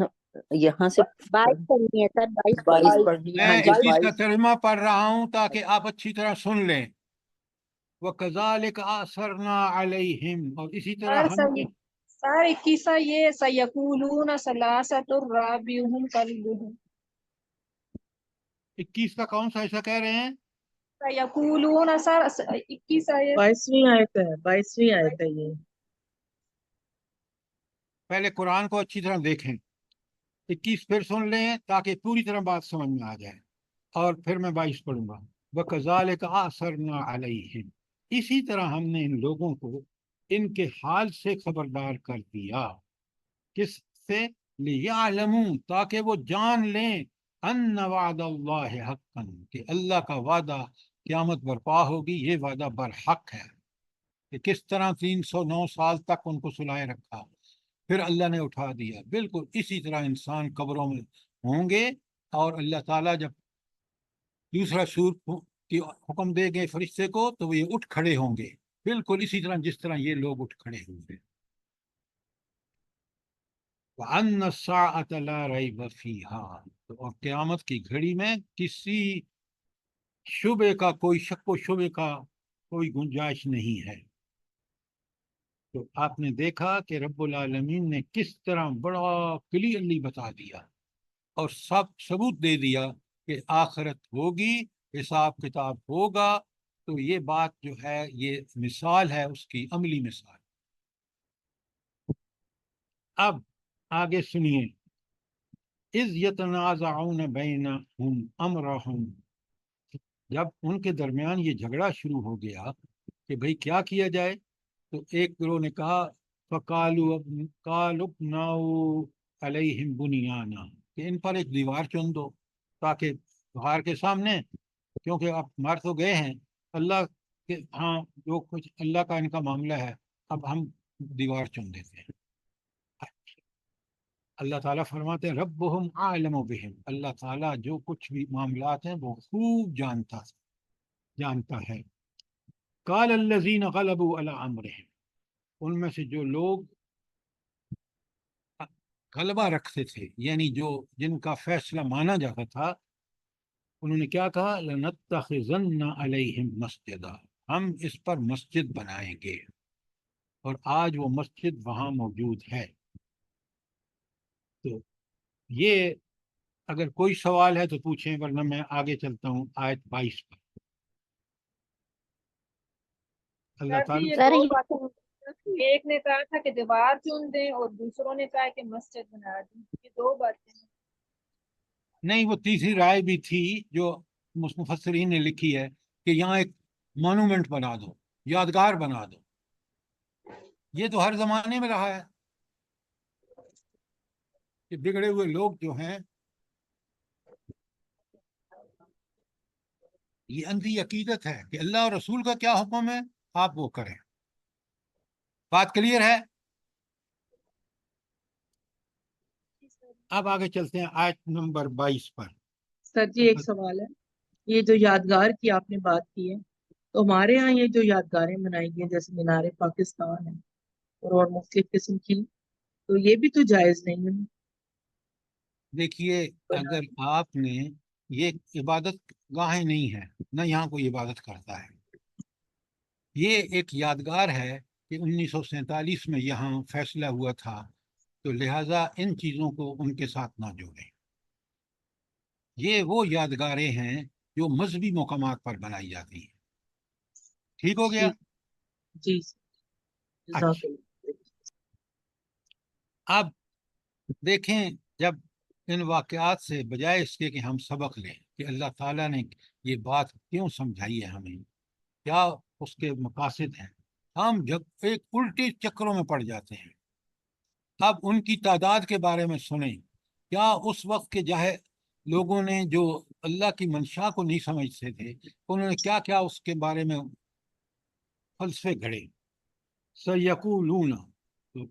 یہاں سے 22 پڑھنی ہے سر، 22 22 پڑھنی ہے. میں ہاں جی اس چیز کا 22. ترجمہ پڑھ رہا ہوں تاکہ آپ اچھی طرح سن لیں. وَكَذَلِكَ أَثَرْنَا عَلَيْهِمْ، اور اسی طرح سر ہم نے سر 21 یہ سیقولون ثلاثۃ رابعہم کلبہم، 21 کا کون سا ایسا کہہ رہے ہیں؟ سیقولون سر 21 یہ 22ویں آیت ہے، 22ویں آیت ہے یہ۔ پہلے قرآن کو اچھی طرح دیکھیں، 21 پھر سن لیں تاکہ پوری طرح بات سمجھ میں آ جائے، اور پھر میں 22 پڑھوں گا۔ وَكَذَلِكَ أَثَرْنَا عَلَيْهِمْ، اسی طرح ہم نے ان لوگوں کو ان کے حال سے خبردار کر دیا۔ کس سے؟ لِيَعْلَمُوا، تاکہ وہ جان لیں، أَنَّ وَعْدَ اللَّهِ حَقًّا، کہ اللہ کا وعدہ قیامت برپا ہوگی، یہ وعدہ برحق ہے۔ کہ کس طرح 309 سال تک ان کو سلائے رکھا، پھر اللہ نے اٹھا دیا، بالکل اسی طرح انسان قبروں میں ہوں گے، اور اللہ تعالیٰ جب دوسرا سور کی حکم دے گے فرشتے کو تو وہ یہ اٹھ کھڑے ہوں گے، بالکل اسی طرح جس طرح یہ لوگ اٹھ کھڑے ہوئے۔ وَأَنَّ السَّاعَةَ لَا رَيْبَ فِيهَا، اور قیامت کی گھڑی میں کسی شبے کا، کوئی شک و شبے کا کوئی گنجائش نہیں ہے۔ تو آپ نے دیکھا کہ رب العالمین نے کس طرح بڑا کلیئرلی بتا دیا اور سب ثبوت دے دیا کہ آخرت ہوگی، حساب کتاب ہوگا۔ تو یہ بات جو ہے یہ مثال ہے اس کی عملی مثال۔ اب آگے سنیے، اذ یتنازعون بینہم امرہم، جب ان کے درمیان یہ جھگڑا شروع ہو گیا کہ بھئی کیا کیا جائے، تو ایک گروہ نے کہا قالوا ابنوا علیہم بنیانا، کہ ان پر ایک دیوار چن دو، تاکہ غار کے سامنے، کیونکہ اب مر تو گئے ہیں، اللہ کے ہاں جو کچھ اللہ کا ان کا معاملہ ہے، اب ہم دیوار چن دیتے ہیں۔ اللہ تعالیٰ فرماتے ہیں ربہم اعلم بہم، اللہ تعالیٰ جو کچھ بھی معاملات ہیں وہ خوب جانتا ہے۔ قال الذین غلبوا علی امرہم، ان میں سے جو لوگ غلبہ رکھتے تھے، یعنی جن کا فیصلہ مانا جاتا تھا، انہوں نے کیا کہا، لنتخذن علیہم مسجدا، ہم اس پر مسجد بنائیں گے، اور آج وہ مسجد وہاں موجود ہے۔ تو یہ اگر کوئی سوال ہے تو پوچھیں، ورنہ میں آگے چلتا ہوں آیت 22 پر۔ اللہ سر جی تعالیٰ یہ سر دو باتیں، ایک نے کہا تھا کہ دیوار چن دیں اور دوسروں نے کہا کہ مسجد بنا دیں، یہ دو باتیں ہیں۔ نہیں، وہ تیسری رائے بھی تھی جو مفسرین نے لکھی ہے کہ یہاں ایک مانومنٹ بنا دو، یادگار بنا دو۔ یہ تو ہر زمانے میں رہا ہے کہ بگڑے ہوئے لوگ جو ہیں یہ اندھی عقیدت ہے کہ اللہ اور رسول کا کیا حکم ہے آپ وہ کریں۔ بات کلیئر ہے؟ اب آگے چلتے ہیں آیت نمبر 22 پر۔ سر جی ایک سوال ہے، یہ جو یادگار کی آپ نے بات کی ہے، تو ہمارے ہاں یہ جو یادگاریں بنائی گئی ہیں جیسے مینار پاکستان ہے اور مختلف قسم کی، تو یہ بھی تو جائز نہیں ہے دیکھیے، اگر آپ نے یہ عبادت گاہیں نہیں ہے، نہ یہاں کوئی عبادت کرتا ہے، یہ ایک یادگار ہے کہ 1947 میں یہاں فیصلہ ہوا تھا، تو لہٰذا ان چیزوں کو ان کے ساتھ نہ جوڑیں۔ یہ وہ یادگاریں ہیں جو مذہبی مقامات پر بنائی جاتی ہیں۔ ٹھیک ہو گیا؟ جی جزاک اچھا، اللہ۔ اب دیکھیں، جب ان واقعات سے بجائے اس کے کہ ہم سبق لیں کہ اللہ تعالیٰ نے یہ بات کیوں سمجھائی ہے ہمیں، کیا اس کے مقاصد ہیں، ہم جب ایک الٹے چکروں میں پڑ جاتے ہیں۔ اب ان کی تعداد کے بارے میں سنیں، کیا اس وقت کے جاہے لوگوں نے جو اللہ کی منشا کو نہیں سمجھتے تھے، انہوں نے کیا کیا اس کے بارے میں فلسفے گھڑے۔ سیقولون، تو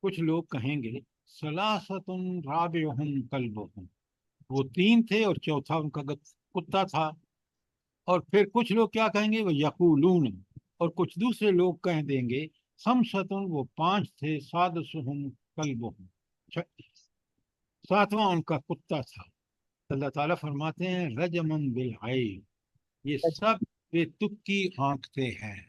کچھ لوگ کہیں گے ثلاثۃ رابعہم کلبہم، وہ 3 تھے اور چوتھا ان کا کتا تھا۔ اور پھر کچھ لوگ کیا کہیں گے، وہ یقولون، اور کچھ دوسرے لوگ کہہ دیں گے خمسۃ، وہ 5 تھے، سادسہم کلبہم، 7واں ان کا کتا تھا۔ اللہ تعالیٰ فرماتے ہیں رجمن بالغیب، یہ سب بے تکی ہانکتے ہیں،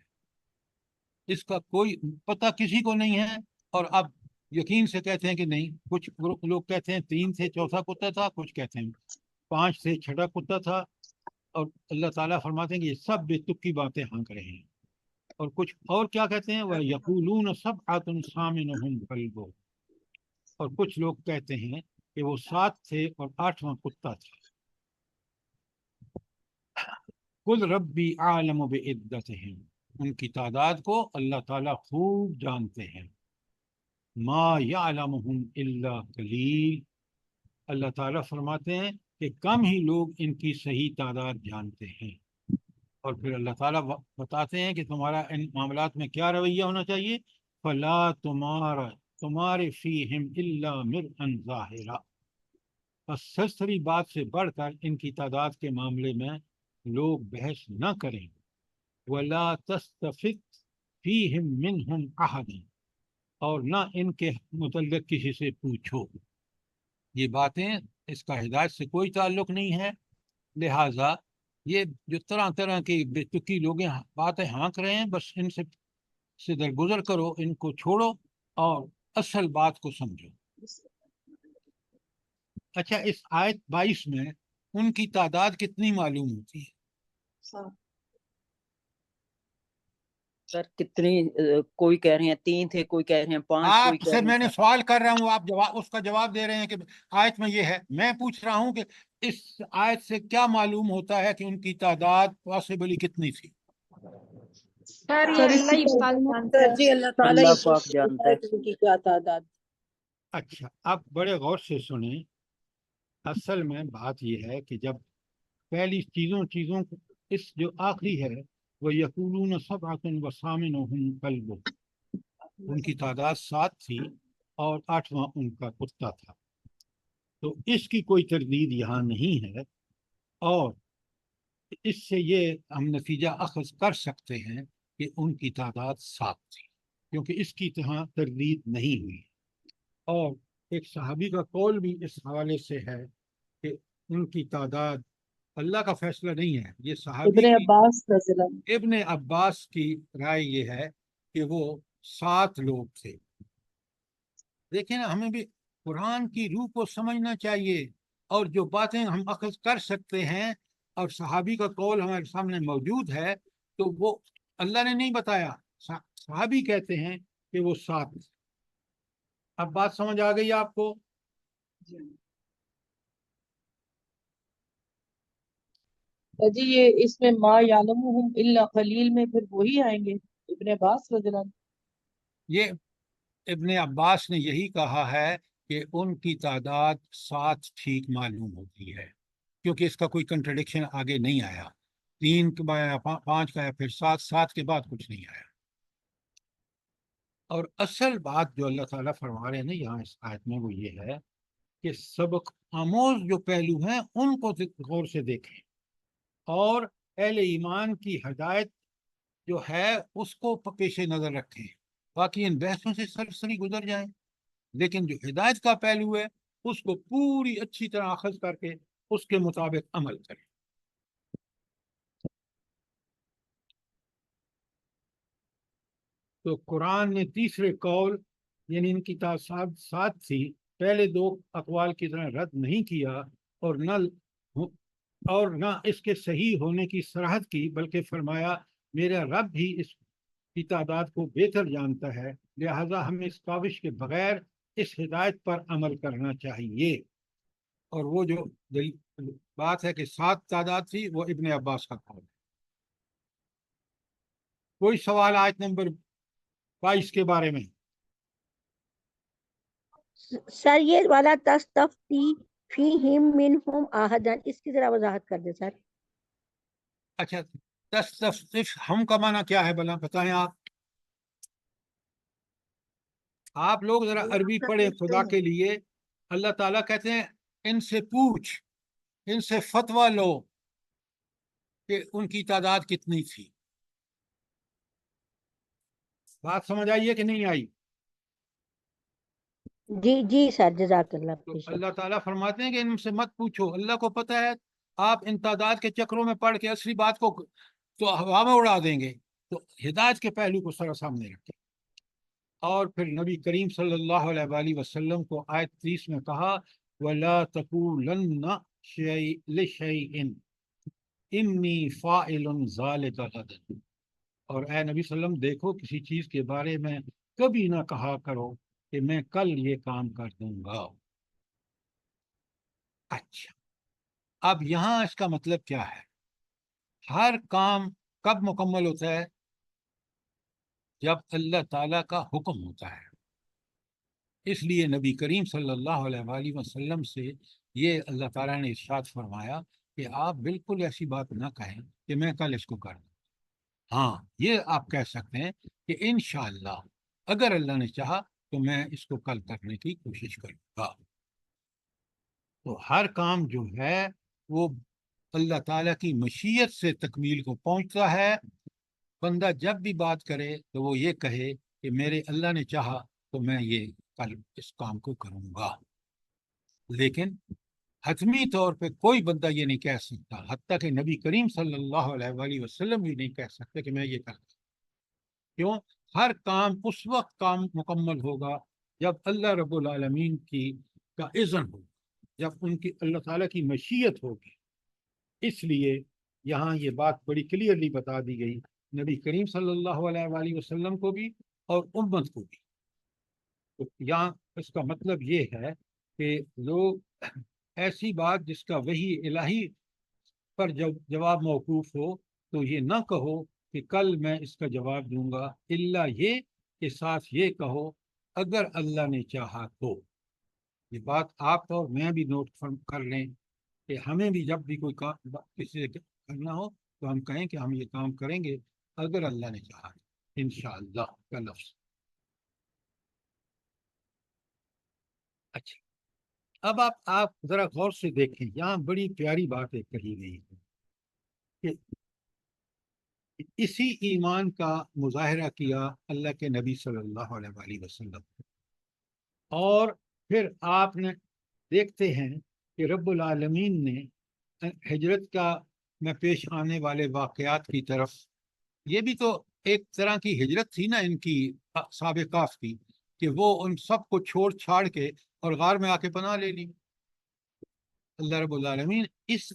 اس کا کوئی پتہ کسی کو نہیں ہے، اور اب یقین سے کہتے ہیں کہ نہیں، کچھ لوگ کہتے ہیں 3 تھے چوتھا کتا تھا، کچھ کہتے ہیں 5 تھے چھٹا کتا تھا، اور اللہ تعالیٰ فرماتے ہیں کہ یہ سب بے تکی باتیں ہانک رہے ہیں، اور کچھ اور کیا کہتے ہیں، وَيَقُولُونَ سَبْعَةٌ ثَامِنُهُمْ كَلْبُهُمْ، اور کچھ لوگ کہتے ہیں کہ وہ 7 تھے اور 8واں کتا تھا۔ قُلْ رَبِّي أَعْلَمُ بِعِدَّتِهِمْ، ان کی تعداد کو اللہ تعالیٰ خوب جانتے ہیں، مَا يَعْلَمُهُمْ إِلَّا قَلِيلٌ، اللہ تعالیٰ فرماتے ہیں کہ کم ہی لوگ ان کی صحیح تعداد جانتے ہیں، اور پھر اللہ تعالیٰ بتاتے ہیں کہ تمہارا ان معاملات میں کیا رویہ ہونا چاہیے، فَلَا تُمَارِ فِيهِمْ إِلَّا مِرْءً ظَاهِرًا، بس سرسری بات سے بڑھ کر ان کی تعداد کے معاملے میں لوگ بحث نہ کریں، وَلَا تَسْتَفِتْ فِيهِمْ مِنْهُمْ أَحَدًا، اور نہ ان کے متعلق کسی سے پوچھو، یہ باتیں اس کا ہدایت سے کوئی تعلق نہیں ہے، لہٰذا یہ جو طرح طرح کی بے تکی لوگ باتیں ہانک رہے ہیں، بس ان سے درگزر کرو، ان کو چھوڑو اور اصل بات کو سمجھو۔ اچھا، اس آیت 22 میں ان کی تعداد کتنی معلوم ہوتی ہے؟ سر کتنی کوئی کہہ رہے ہیں 3 تھے، کوئی کہہ رہے ہیں 5، کوئی آپ کہہ سے رہے میں نے ہیں سوال کر رہا ہوں، آپ اس کا جواب دے رہے ہیں کہ آیت میں یہ ہے، میں پوچھ رہا ہوں کہ اس آیت سے کیا معلوم ہوتا ہے کہ ان کی تعداد پاسبلی کتنی تھی؟ سر یہ سر اس اللہ کی ہی پاک معلومات جانتا ہے۔ جی اللہ تعالیٰ اللہ ہی پاک خوب جانتا ہے ہے۔ کہ ان کی کیا تعداد۔ اچھا، اب بڑے غور سے سنیں، اصل میں بات یہ ہے کہ جب پہلی چیزوں کو، اس جو آخری ہے وہ یقولون سبعۃ وثامنہم کلبہم، ان کی تعداد 7 تھی اور 8واں ان کا کتا تھا، تو اس کی کوئی تردید یہاں نہیں ہے، اور اس سے یہ ہم نتیجہ اخذ کر سکتے ہیں کہ ان کی تعداد 7 تھی، کیونکہ اس کی یہاں تردید نہیں ہوئی، اور ایک صحابی کا قول بھی اس حوالے سے ہے کہ ان کی تعداد اللہ کا فیصلہ نہیں ہے، یہ صحابی ابن کی، عباس رضی اللہ عنہ۔ ابن عباس کی رائے یہ ہے کہ وہ 7 لوگ تھے۔ دیکھیں نا، ہمیں بھی قرآن کی روح کو سمجھنا چاہیے، اور جو باتیں ہم اخذ کر سکتے ہیں اور صحابی کا قول ہمارے سامنے موجود ہے، تو وہ اللہ نے نہیں بتایا، صحابی کہتے ہیں کہ وہ 7 تھے۔ اب بات سمجھ آ گئی آپ کو؟ جی یہ اس میں ما یعلمہم الا قلیل میں پھر وہی آئیں گے ابن عباس رضی اللہ عنہ۔ یہ ابن عباس نے یہی کہا ہے کہ ان کی تعداد 7 ٹھیک معلوم ہوتی ہے، کیونکہ اس کا کوئی کنٹرڈکشن آگے نہیں آیا، 3 کے بعد 5 کا، پھر 7 کے بعد کچھ نہیں آیا۔ اور اصل بات جو اللہ تعالیٰ فرما رہے ہیں نا یہاں اس آیت میں، وہ یہ ہے کہ سبق آموز جو پہلو ہیں ان کو غور سے دیکھیں، اور اہل ایمان کی ہدایت جو ہے اس کو پیش نظر رکھیں، باقی ان بحثوں سے سرسری گزر جائیں، لیکن جو ہدایت کا پہلو ہے اس کو پوری اچھی طرح اخذ کر کے اس کے مطابق عمل کریں۔ تو قرآن نے تیسرے قول، یعنی ان کی تعداد 7 تھی، پہلے 2 اقوال کی طرح رد نہیں کیا، اور نہ اس کے صحیح ہونے کی صراحت کی، بلکہ فرمایا میرا رب بھی اس کی تعداد کو بہتر جانتا ہے، لہذا ہمیں اس کاوش کے بغیر اس ہدایت پر عمل کرنا چاہیے۔ اور وہ جو بات ہے کہ 7 تعداد تھی، وہ ابن عباس کا قول ہے۔ کوئی سوال آیت نمبر 22 کے بارے میں؟ سر یہ والا تستفتی فیہم منہم احدن، اس کی ذرا وضاحت کر دیں سر۔ اچھا، تستفتش ہم کا معنی کیا ہے بلا بتائیں آپ لوگ ذرا عربی پڑھیں خدا کے لیے۔ اللہ تعالیٰ کہتے ہیں ان سے پوچھ، ان سے فتویٰ لو کہ ان کی تعداد کتنی تھی۔ بات سمجھ آئی ہے کہ نہیں آئی؟ جی جی سر، جزاک اللہ تو بے شک۔ اللہ تعالیٰ فرماتے ہیں کہ ان سے مت پوچھو، اللہ کو پتہ ہے، آپ ان تعداد کے چکروں میں پڑھ کے اصلی بات کو تو ہوا میں اڑا دیں گے. تو ہدایت کے پہلو کو سر سامنے رکھیں. اور پھر نبی کریم صلی اللہ علیہ وآلہ وسلم کو آیت 30 میں کہا وَلَا تَقُولَنَّ لِشَيْءٍ إِنِّي فَاعِلٌ ذَلِكَ غَدًا. اور اے نبی صلی اللہ علیہ وسلم دیکھو کسی چیز کے بارے میں کبھی نہ کہا کرو کہ میں کل یہ کام کر دوں گا. اچھا، اب یہاں اس کا مطلب کیا ہے؟ ہر کام کب مکمل ہوتا ہے؟ جب اللہ تعالیٰ کا حکم ہوتا ہے. اس لیے نبی کریم صلی اللہ علیہ وآلہ وسلم سے یہ اللہ تعالیٰ نے ارشاد فرمایا کہ آپ بالکل ایسی بات نہ کہیں کہ میں کل اس کو کر دوں. ہاں، یہ آپ کہہ سکتے ہیں کہ انشاءاللہ اگر اللہ نے چاہا تو میں اس کو کل کرنے کی کوشش کروں گا. تو ہر کام جو ہے وہ اللہ تعالیٰ کی مشیت سے تکمیل کو پہنچتا ہے. بندہ جب بھی بات کرے تو وہ یہ کہے کہ میرے اللہ نے چاہا تو میں یہ کل اس کام کو کروں گا. لیکن حتمی طور پہ کوئی بندہ یہ نہیں کہہ سکتا، حتیٰ کہ نبی کریم صلی اللہ علیہ وآلہ وسلم بھی نہیں کہہ سکتے کہ میں یہ کرتا. کیوں؟ ہر کام اس وقت کام مکمل ہوگا جب اللہ رب العالمین کا اذن ہوگا، جب ان کی اللہ تعالیٰ کی مشیت ہوگی. اس لیے یہاں یہ بات بڑی کلیئرلی بتا دی گئی نبی کریم صلی اللہ علیہ وآلہ وسلم کو بھی اور امت کو بھی. تو یہاں اس کا مطلب یہ ہے کہ لوگ ایسی بات جس کا وحی الہی پر جواب موقوف ہو تو یہ نہ کہو کہ کل میں اس کا جواب دوں گا، الا یہ کہ ساتھ یہ کہو اگر اللہ نے چاہا تو. یہ بات آپ اور میں بھی نوٹ کر لیں کہ ہمیں بھی جب بھی کوئی کام کسی سے کرنا ہو تو ہم کہیں کہ ہم یہ کام کریں گے اگر اللہ نے چاہا انشاءاللہ کا لفظ. اچھا، اب آپ ذرا غور سے دیکھیں، یہاں بڑی پیاری بات ایک کہی گئی ہے کہ اسی ایمان کا مظاہرہ کیا اللہ کے نبی صلی اللہ علیہ وآلہ وسلم. اور پھر آپ نے دیکھتے ہیں کہ رب العالمین نے ہجرت کا میں پیش آنے والے واقعات کی طرف، یہ بھی تو ایک طرح کی ہجرت تھی نا ان کی سابقات کی، کہ وہ ان سب کو چھوڑ چھاڑ کے اور غار میں آ کے پناہ لے لی. اللہ رب العالمین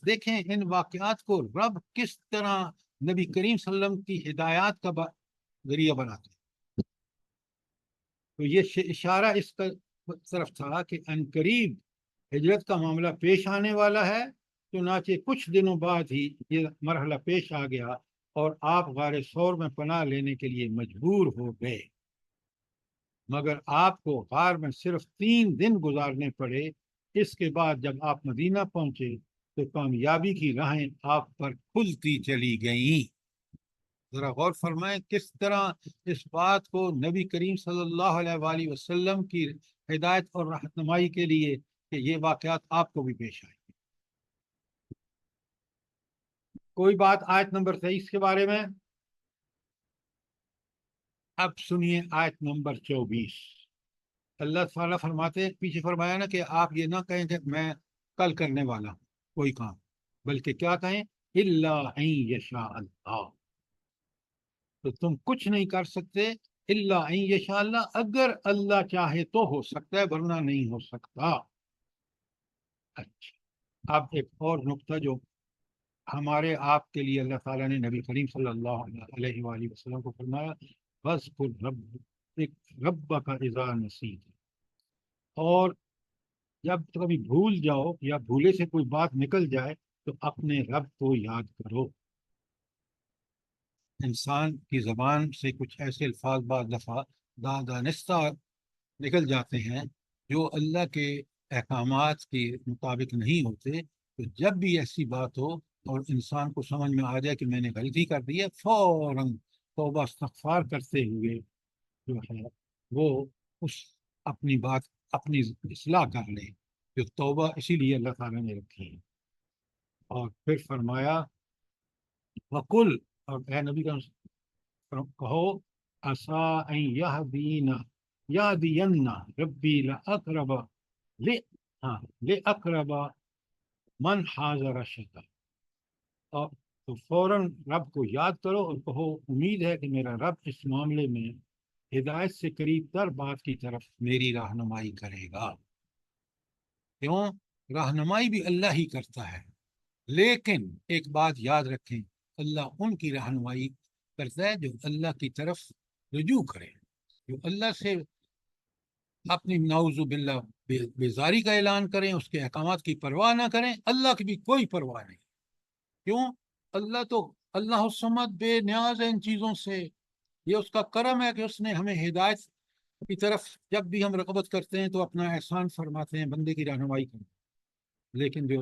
دیکھیں ان واقعات کو رب کس طرح نبی کریم صلی اللہ علیہ وسلم کی ہدایات کا ذریعہ بناتے ہیں. تو یہ اشارہ اس کا طرف تھا کہ عنقریب ہجرت کا معاملہ پیش آنے والا ہے. چنانچہ کچھ دنوں بعد ہی یہ مرحلہ پیش آ گیا اور آپ غار ثور میں پناہ لینے کے لیے مجبور ہو گئے. مگر آپ کو غار میں صرف 3 دن گزارنے پڑے. اس کے بعد جب آپ مدینہ پہنچے تو کامیابی کی راہیں آپ پر کھلتی چلی گئیں. ذرا غور فرمائیں کس طرح اس بات کو نبی کریم صلی اللہ علیہ وآلہ وسلم کی ہدایت اور رہنمائی کے لیے کہ یہ واقعات آپ کو بھی پیش آئے. کوئی بات آیت نمبر 23 کے بارے میں؟ اب سنیے آیت نمبر 24. اللہ تعالیٰ فرماتے، پیچھے فرمایا نا کہ آپ یہ نہ کہیں کہ میں کل کرنے والا ہوں کوئی کام، بلکہ کیا کہیں الا ان یشاء اللہ. تو تم کچھ نہیں کر سکتے الا ان یشاء اللہ، اگر اللہ چاہے تو ہو سکتا ہے ورنہ نہیں ہو سکتا. اچھا، اب ایک اور نقطہ جو ہمارے آپ کے لیے اللہ تعالیٰ نے نبی کریم صلی اللہ علیہ وآلہ وسلم کو فرمایا وَاذْكُرْ رَبَّكَ اِذَا نَسِيتَ. اور جب کبھی بھول جاؤ یا بھولے سے کوئی بات نکل جائے تو اپنے رب کو یاد کرو. انسان کی زبان سے کچھ ایسے الفاظ بعض دفعہ دانستہ نکل جاتے ہیں جو اللہ کے احکامات کے مطابق نہیں ہوتے. تو جب بھی ایسی بات ہو اور انسان کو سمجھ میں آ جائے کہ میں نے غلطی کر دی ہے، فوراً توبہ استغفار کرتے ہوئے جو ہے وہ اپنی بات اپنی اصلاح کر لے. جو توبہ اسی لیے اللہ تعالیٰ نے رکھی ہے. اور پھر فرمایا وَقُلْ، اور اے نبی کا کہو عَسَىٰ أَن يَهْدِيَنَّ رَبِّي لِأَقْرَبَ مَنْ حَازَ رَشَدَ. اور تو فوراً رب کو یاد کرو اور کہو امید ہے کہ میرا رب اس معاملے میں ہدایت سے قریب تر بات کی طرف میری رہنمائی کرے گا. کیوں؟ رہنمائی بھی اللہ ہی کرتا ہے، لیکن ایک بات یاد رکھیں، اللہ ان کی رہنمائی کرتا ہے جو اللہ کی طرف رجوع کرے، جو اللہ سے اپنی نعوذ باللہ بیزاری کا اعلان کریں، اس کے احکامات کی پرواہ نہ کریں. اللہ کی بھی کوئی پرواہ نہیں. کیوں؟ اللہ تو اللہ الصمد بے نیاز ہے ان چیزوں سے. یہ اس کا کرم ہے کہ اس نے ہمیں ہدایت کی طرف جب بھی ہم رغبت کرتے ہیں تو اپنا احسان فرماتے ہیں، بندے کی رہنمائی کریں. لیکن جو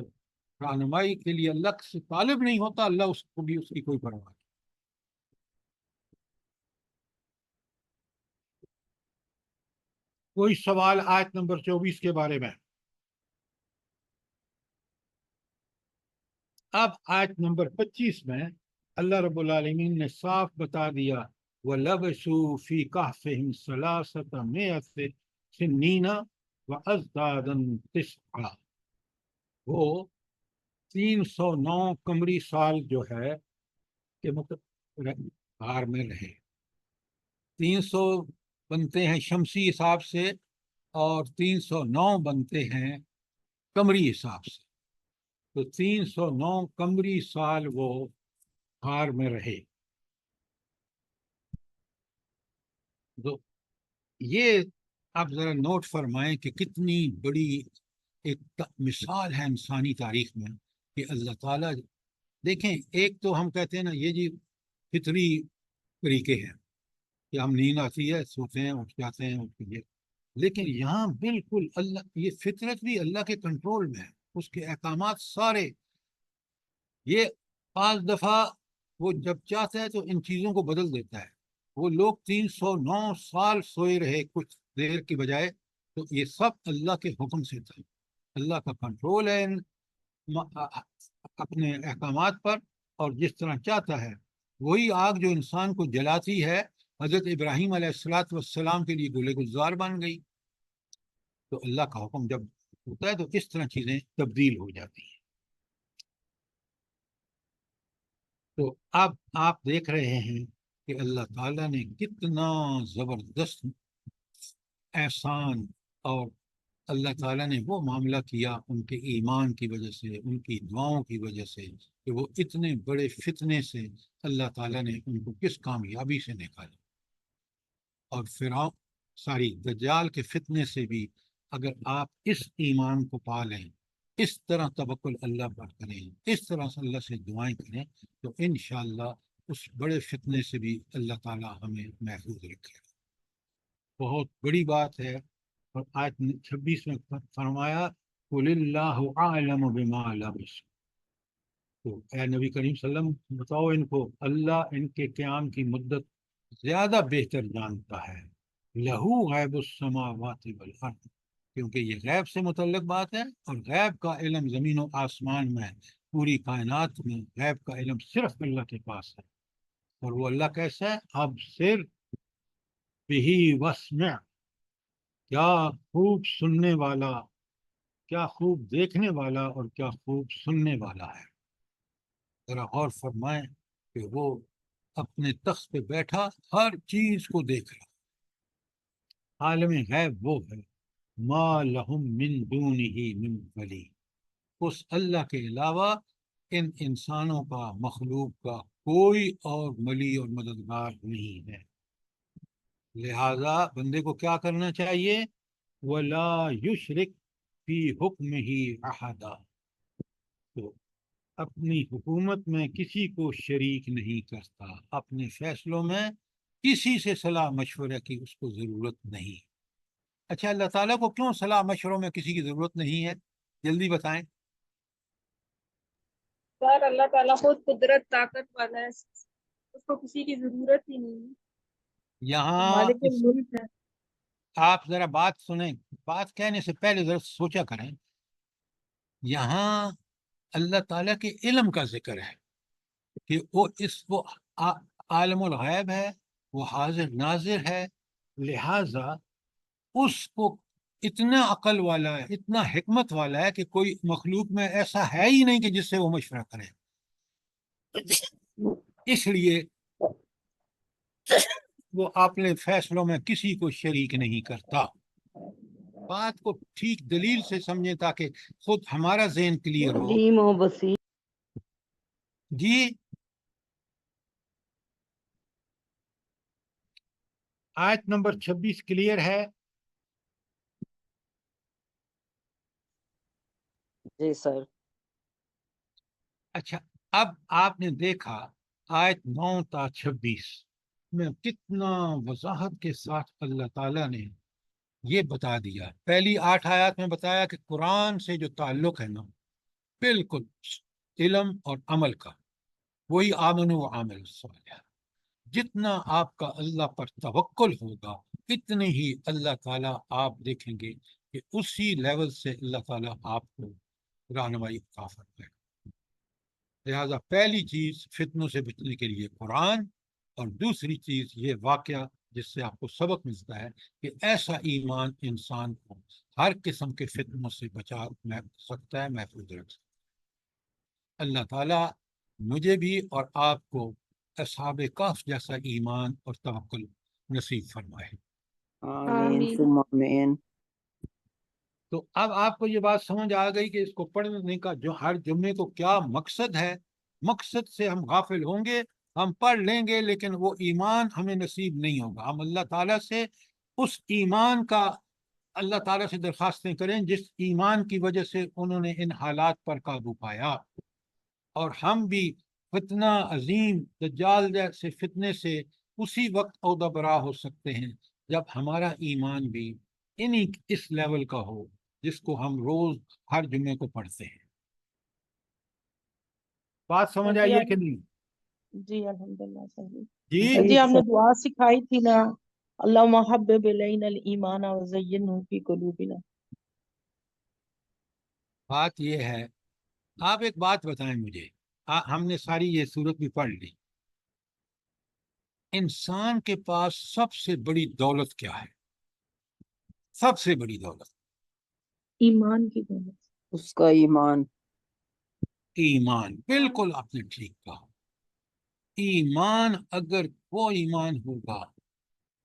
رہنمائی کے لیے اللہ سے طالب نہیں ہوتا، اللہ اس کو بھی اس کی کوئی پرواہ نہیں. کوئی سوال آیت نمبر 24 کے بارے میں؟ اب آیت نمبر 25 میں اللہ رب العالمین نے صاف بتا دیا وَلَبَسُوا فِي كَهْفِهِمْ ثَلَاثَةَ مِائَةٍ سِنِّينَ وَأَزْدَادًا تِسْعًا. وہ 309 قمری سال جو ہے کہ مطلب غار میں رہے. 300 بنتے ہیں شمسی حساب سے اور 309 بنتے ہیں قمری حساب سے. تو 309 قمری سال وہ غار میں رہے. تو یہ آپ ذرا نوٹ فرمائیں کہ کتنی بڑی ایک مثال ہے انسانی تاریخ میں کہ اللہ تعالیٰ. دیکھیں، ایک تو ہم کہتے ہیں نا یہ جی فطری طریقے ہیں کہ ہم نیند آتی ہے سوتے ہیں اٹھ جاتے ہیں اٹھ کے، لیکن یہاں بالکل اللہ، یہ فطرت بھی اللہ کے کنٹرول میں ہے، اس کے احکامات سارے. یہ 5 دفعہ وہ جب چاہتا ہے تو ان چیزوں کو بدل دیتا ہے. وہ لوگ 309 سال سوئے رہے کچھ دیر کی بجائے، تو یہ سب اللہ کے حکم سے تھا. اللہ کا کنٹرول ہے اپنے احکامات پر، اور جس طرح چاہتا ہے وہی آگ جو انسان کو جلاتی ہے حضرت ابراہیم علیہ السلام کے لیے گلے گلزار بن گئی. تو اللہ کا حکم جب ہوتا ہے تو اس طرح چیزیں تبدیل ہو جاتی ہیں. تو اب آپ دیکھ رہے ہیں کہ اللہ تعالیٰ نے کتنا زبردست احسان، اور اللہ تعالیٰ نے وہ معاملہ کیا ان کے ایمان کی وجہ سے، ان کی دعاؤں کی وجہ سے، کہ وہ اتنے بڑے فتنے سے اللہ تعالیٰ نے ان کو کس کامیابی سے نکالا. اور فرعون ساری دجال کے فتنے سے بھی اگر آپ اس ایمان کو پالیں، اس طرح توکل اللہ پر کریں، اس طرح سے اللہ سے دعائیں کریں، تو انشاءاللہ اس بڑے فتنے سے بھی اللہ تعالیٰ ہمیں محفوظ رکھے گا. بہت بڑی بات ہے. اور آیت 26 میں فرمایا قُلِ اللَّهُ أَعْلَمُ بِمَا لَبِثُوا. تو اے نبی کریم صلی اللہ علیہ وسلم بتاؤ ان کو، اللہ ان کے قیام کی مدت زیادہ بہتر جانتا ہے. لَهُ غَيْبُ السَّمَاوَاتِ وَالْأَرْضِ، کیونکہ یہ غیب سے متعلق بات ہے، اور غیب کا علم زمین و آسمان میں، پوری کائنات میں غیب کا علم صرف اللہ کے پاس ہے. اور وہ اللہ کیسا ہے؟ اب صرف بِهِ وَاسْمِعْ، کیا خوب سننے والا، کیا خوب دیکھنے والا، اور کیا خوب سننے والا ہے. ذرا غور فرمائیں کہ وہ اپنے تخت پہ بیٹھا ہر چیز کو دیکھ رہا. عالم غیب وہ ہے. ما لہم من دونہ من ولی، اس اللہ کے علاوہ ان انسانوں کا، مخلوق کا کوئی اور ولی اور مددگار نہیں ہے. لہذا بندے کو کیا کرنا چاہیے؟ وَلَا يُشْرِكْ فِي حُكْمِهِ أَحَدًا، تو اپنی حکومت میں کسی کو شریک نہیں کرتا، اپنے فیصلوں میں کسی سے صلاح مشورہ کی اس کو ضرورت نہیں. اچھا، اللہ تعالیٰ کو کیوں صلاح مشوروں میں کسی کی ضرورت نہیں ہے؟ جلدی بتائیں. سر اللہ تعالیٰ خود قدرت طاقت والا ہے، اس کو کسی کی ضرورت ہی نہیں ہے. یہاں مالک الملک ہے. آپ ذرا بات سنیں، بات کہنے سے پہلے ذرا سوچا کریں. یہاں اللہ تعالیٰ کے علم کا ذکر ہے کہ وہ عالم الغیب ہے، وہ حاضر ناظر ہے. لہذا اس کو اتنا عقل والا ہے، اتنا حکمت والا ہے کہ کوئی مخلوق میں ایسا ہے ہی نہیں کہ جس سے وہ مشورہ کرے. اس لیے وہ اپنے فیصلوں میں کسی کو شریک نہیں کرتا. بات کو ٹھیک دلیل سے سمجھیں تاکہ خود ہمارا ذہن کلیئر ہو. علیم و بصیر. جی آیت نمبر 26 کلیئر ہے؟ جی سر. اچھا، اب آپ نے دیکھا آیت 9 تا 26 میں کتنا وضاحت کے ساتھ اللہ تعالیٰ نے یہ بتا دیا. پہلی 8 آیات میں بتایا کہ قرآن سے جو تعلق ہے نا بالکل علم اور عمل کا، وہی آمن و عامل الصالحات. جتنا آپ کا اللہ پر توکل ہوگا اتنے ہی اللہ تعالیٰ آپ دیکھیں گے کہ اسی لیول سے اللہ تعالیٰ آپ کو رہنمائی عطا فرمائے گا. لہذا پہلی چیز فتنوں سے بچنے کے لیے قرآن، اور دوسری چیز یہ واقعہ جس سے آپ کو سبق ملتا ہے کہ ایسا ایمان انسان کو ہر قسم کے فتنوں سے بچا سکتا ہے، محفوظ رکھ سکتا ہے. اللہ تعالیٰ مجھے بھی اور آپ کو اصحاب کہف جیسا ایمان اور توکل نصیب فرمائے. آمین آمین. ثم آمین. تو اب آپ کو یہ بات سمجھ آ گئی کہ اس کو پڑھنے کا جو ہر جمعے کو کیا مقصد ہے. مقصد سے ہم غافل ہوں گے، ہم پڑھ لیں گے لیکن وہ ایمان ہمیں نصیب نہیں ہوگا. ہم اللہ تعالیٰ سے اس ایمان کا اللہ تعالیٰ سے درخواستیں کریں جس ایمان کی وجہ سے انہوں نے ان حالات پر قابو پایا. اور ہم بھی فتنہ عظیم دجال جیسے فتنے سے اسی وقت عہدہ برا ہو سکتے ہیں جب ہمارا ایمان بھی اس لیول کا ہو جس کو ہم روز ہر جمعے کو پڑھتے ہیں. بات سمجھ جی آئی ہے کہ نہیں؟ جی الحمدللہ صحیح. جی جی آپ نے دعا سکھائی تھی نا، اللہم حبب الینا الایمان وزینہ فی قلوبنا. بات یہ ہے، آپ ایک بات بتائیں مجھے. ہم نے ساری یہ صورت بھی پڑھ لی. انسان کے پاس سب سے بڑی دولت کیا ہے؟ سب سے بڑی دولت ایمان کی دولت. اس کا ایمان. ایمان. بالکل آپ نے ٹھیک کہا. ایمان، اگر وہ ایمان ہوگا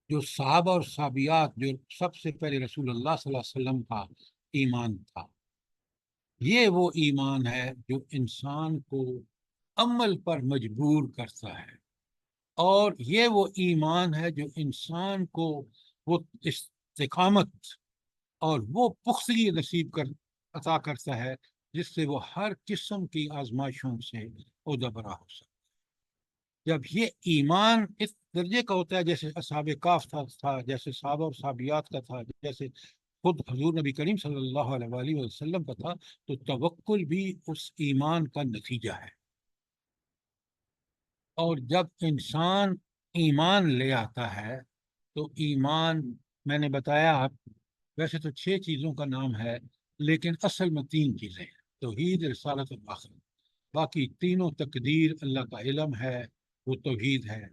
جو صحابہ اور صحابیات، جو سب سے پہلے رسول اللہ صلی اللہ علیہ وسلم کا ایمان تھا، یہ وہ ایمان ہے جو انسان کو عمل پر مجبور کرتا ہے. اور یہ وہ ایمان ہے جو انسان کو وہ استقامت اور وہ پختگی نصیب عطا کرتا ہے جس سے وہ ہر قسم کی آزمائشوں سے عہدہ برا ہو سکتا ہے. جب یہ ایمان اس درجے کا ہوتا ہے جیسے اصحاب کہف تھا، جیسے صحابہ اور صحابیات کا تھا، جیسے خود حضور نبی کریم صلی اللہ علیہ وآلہ وسلم کا تھا، تو توکل بھی اس ایمان کا نتیجہ ہے. اور جب انسان ایمان لے آتا ہے تو ایمان، میں نے بتایا آپ ویسے تو 6 چیزوں کا نام ہے لیکن اصل میں 3 چیزیں ہیں: توحید، رسالت اور آخرت. باقی تینوں تقدیر اللہ کا علم ہے، وہ توحید ہے.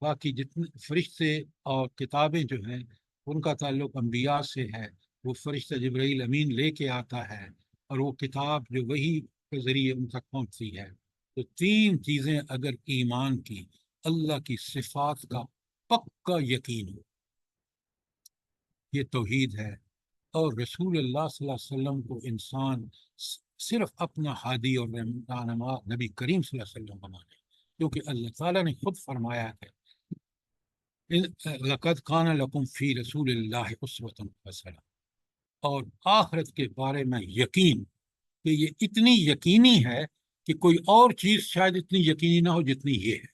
باقی جتنے فرشتے اور کتابیں جو ہیں ان کا تعلق انبیاء سے ہے، وہ فرشتہ جبرائیل امین لے کے آتا ہے اور وہ کتاب جو وحی کے ذریعے ان تک پہنچتی ہے. تو 3 چیزیں اگر ایمان کی، اللہ کی صفات کا پکا یقین ہو، یہ توحید ہے. اور رسول اللہ صلی اللہ علیہ وسلم کو انسان صرف اپنا ہادی اور رہنما نبی کریم صلی اللہ علیہ وسلم بنانے، کیونکہ اللہ تعالیٰ نے خود فرمایا ہے لَقَدْ كَانَ لَكُمْ فِي رَسُولِ اللَّهِ أُسْوَةٌ حَسَنَةٌ. اور آخرت کے بارے میں یقین کہ یہ اتنی یقینی ہے کہ کوئی اور چیز شاید اتنی یقینی نہ ہو جتنی یہ ہے.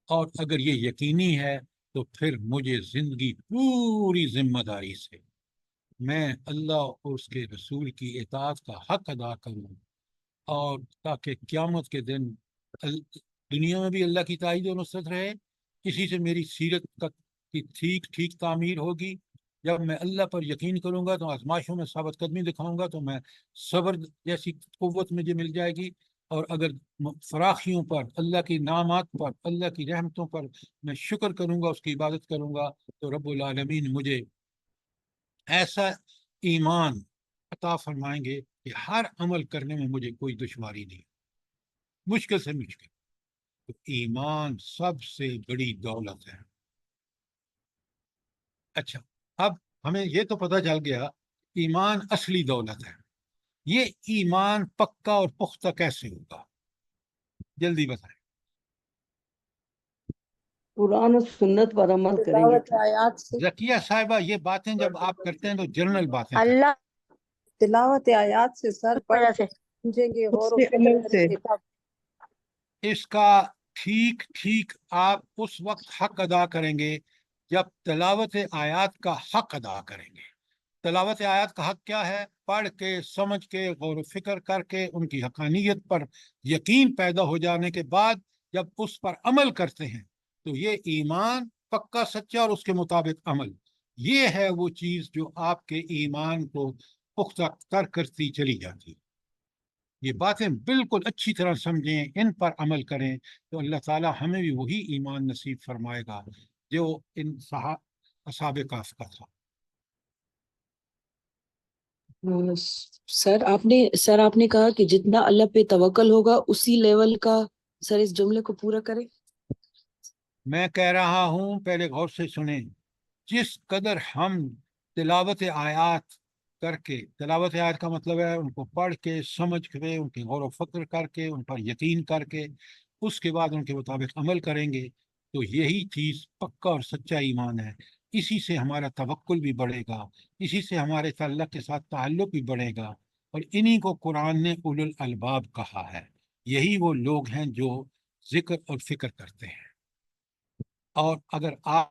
اور اگر یہ یقینی ہے تو پھر مجھے زندگی پوری ذمہ داری سے میں اللہ اور اس کے رسول کی اطاعت کا حق ادا کروں، اور تاکہ قیامت کے دن دنیا میں بھی اللہ کی تائید و نصرت رہے. کسی سے میری سیرت کی ٹھیک تعمیر ہوگی. جب میں اللہ پر یقین کروں گا تو آزمائشوں میں ثابت قدمی دکھاؤں گا تو میں صبر جیسی قوت مجھے مل جائے گی. اور اگر فراخیوں پر، اللہ کی نعمات پر، اللہ کی رحمتوں پر میں شکر کروں گا، اس کی عبادت کروں گا، تو رب العالمین مجھے ایسا ایمان عطا فرمائیں گے کہ ہر عمل کرنے میں مجھے کوئی دشواری نہیں. مشکل سے مشکل. تو ایمان سب سے بڑی دولت ہے. اچھا، اب ہمیں یہ تو پتہ چل گیا ایمان اصلی دولت ہے. یہ ایمان پکا اور پختہ کیسے ہوگا؟ جلدی بتائیں. قرآن و سنت پر عمل کریں گے تلاوت آیات سے ذکیہ صاحبہ، یہ باتیں جب آپ کرتے ہیں تو جنرل باتیں کرتے ہیں. اللہ تلاوت آیات سے سر کی پڑھ وجہ کے سے سمجھیں گے، غور و حسن فکر عمل کریں سے گے تب. اس کا ٹھیک ٹھیک آپ اس وقت حق ادا کریں گے جب تلاوت آیات کا حق ادا کریں گے. تلاوت آیات کا حق کیا ہے؟ پڑھ کے سمجھ کے غور و فکر کر کے ان کی حقانیت پر یقین پیدا ہو جانے کے بعد جب اس پر عمل کرتے ہیں تو یہ ایمان پکا سچا اور اس کے مطابق عمل، یہ ہے وہ چیز جو آپ کے ایمان کو پختہ کرتی چلی جاتی. یہ باتیں بالکل اچھی طرح سمجھیں، ان پر عمل کریں تو اللہ تعالیٰ ہمیں بھی وہی ایمان نصیب فرمائے گا جو ان اصحاب کہف کا تھا. سر آپ نے کہا کہ جتنا اللہ پہ توکل ہوگا اسی لیول کا. سر اس جملے کو پورا کریں. میں کہہ رہا ہوں، پہلے غور سے سنیں، جس قدر ہم تلاوت آیات کر کے، تلاوت آیات کا مطلب ہے ان کو پڑھ کے سمجھ کے ان کی غور و فکر کر کے ان پر یقین کر کے اس کے بعد ان کے مطابق عمل کریں گے تو یہی چیز پکا اور سچا ایمان ہے. اسی سے ہمارا توکل بھی بڑھے گا، اسی سے ہمارے اللہ کے ساتھ تعلق بھی بڑھے گا، اور انہی کو قرآن نے اولو الالباب کہا ہے. یہی وہ لوگ ہیں جو ذکر اور فکر کرتے ہیں. اور اگر آپ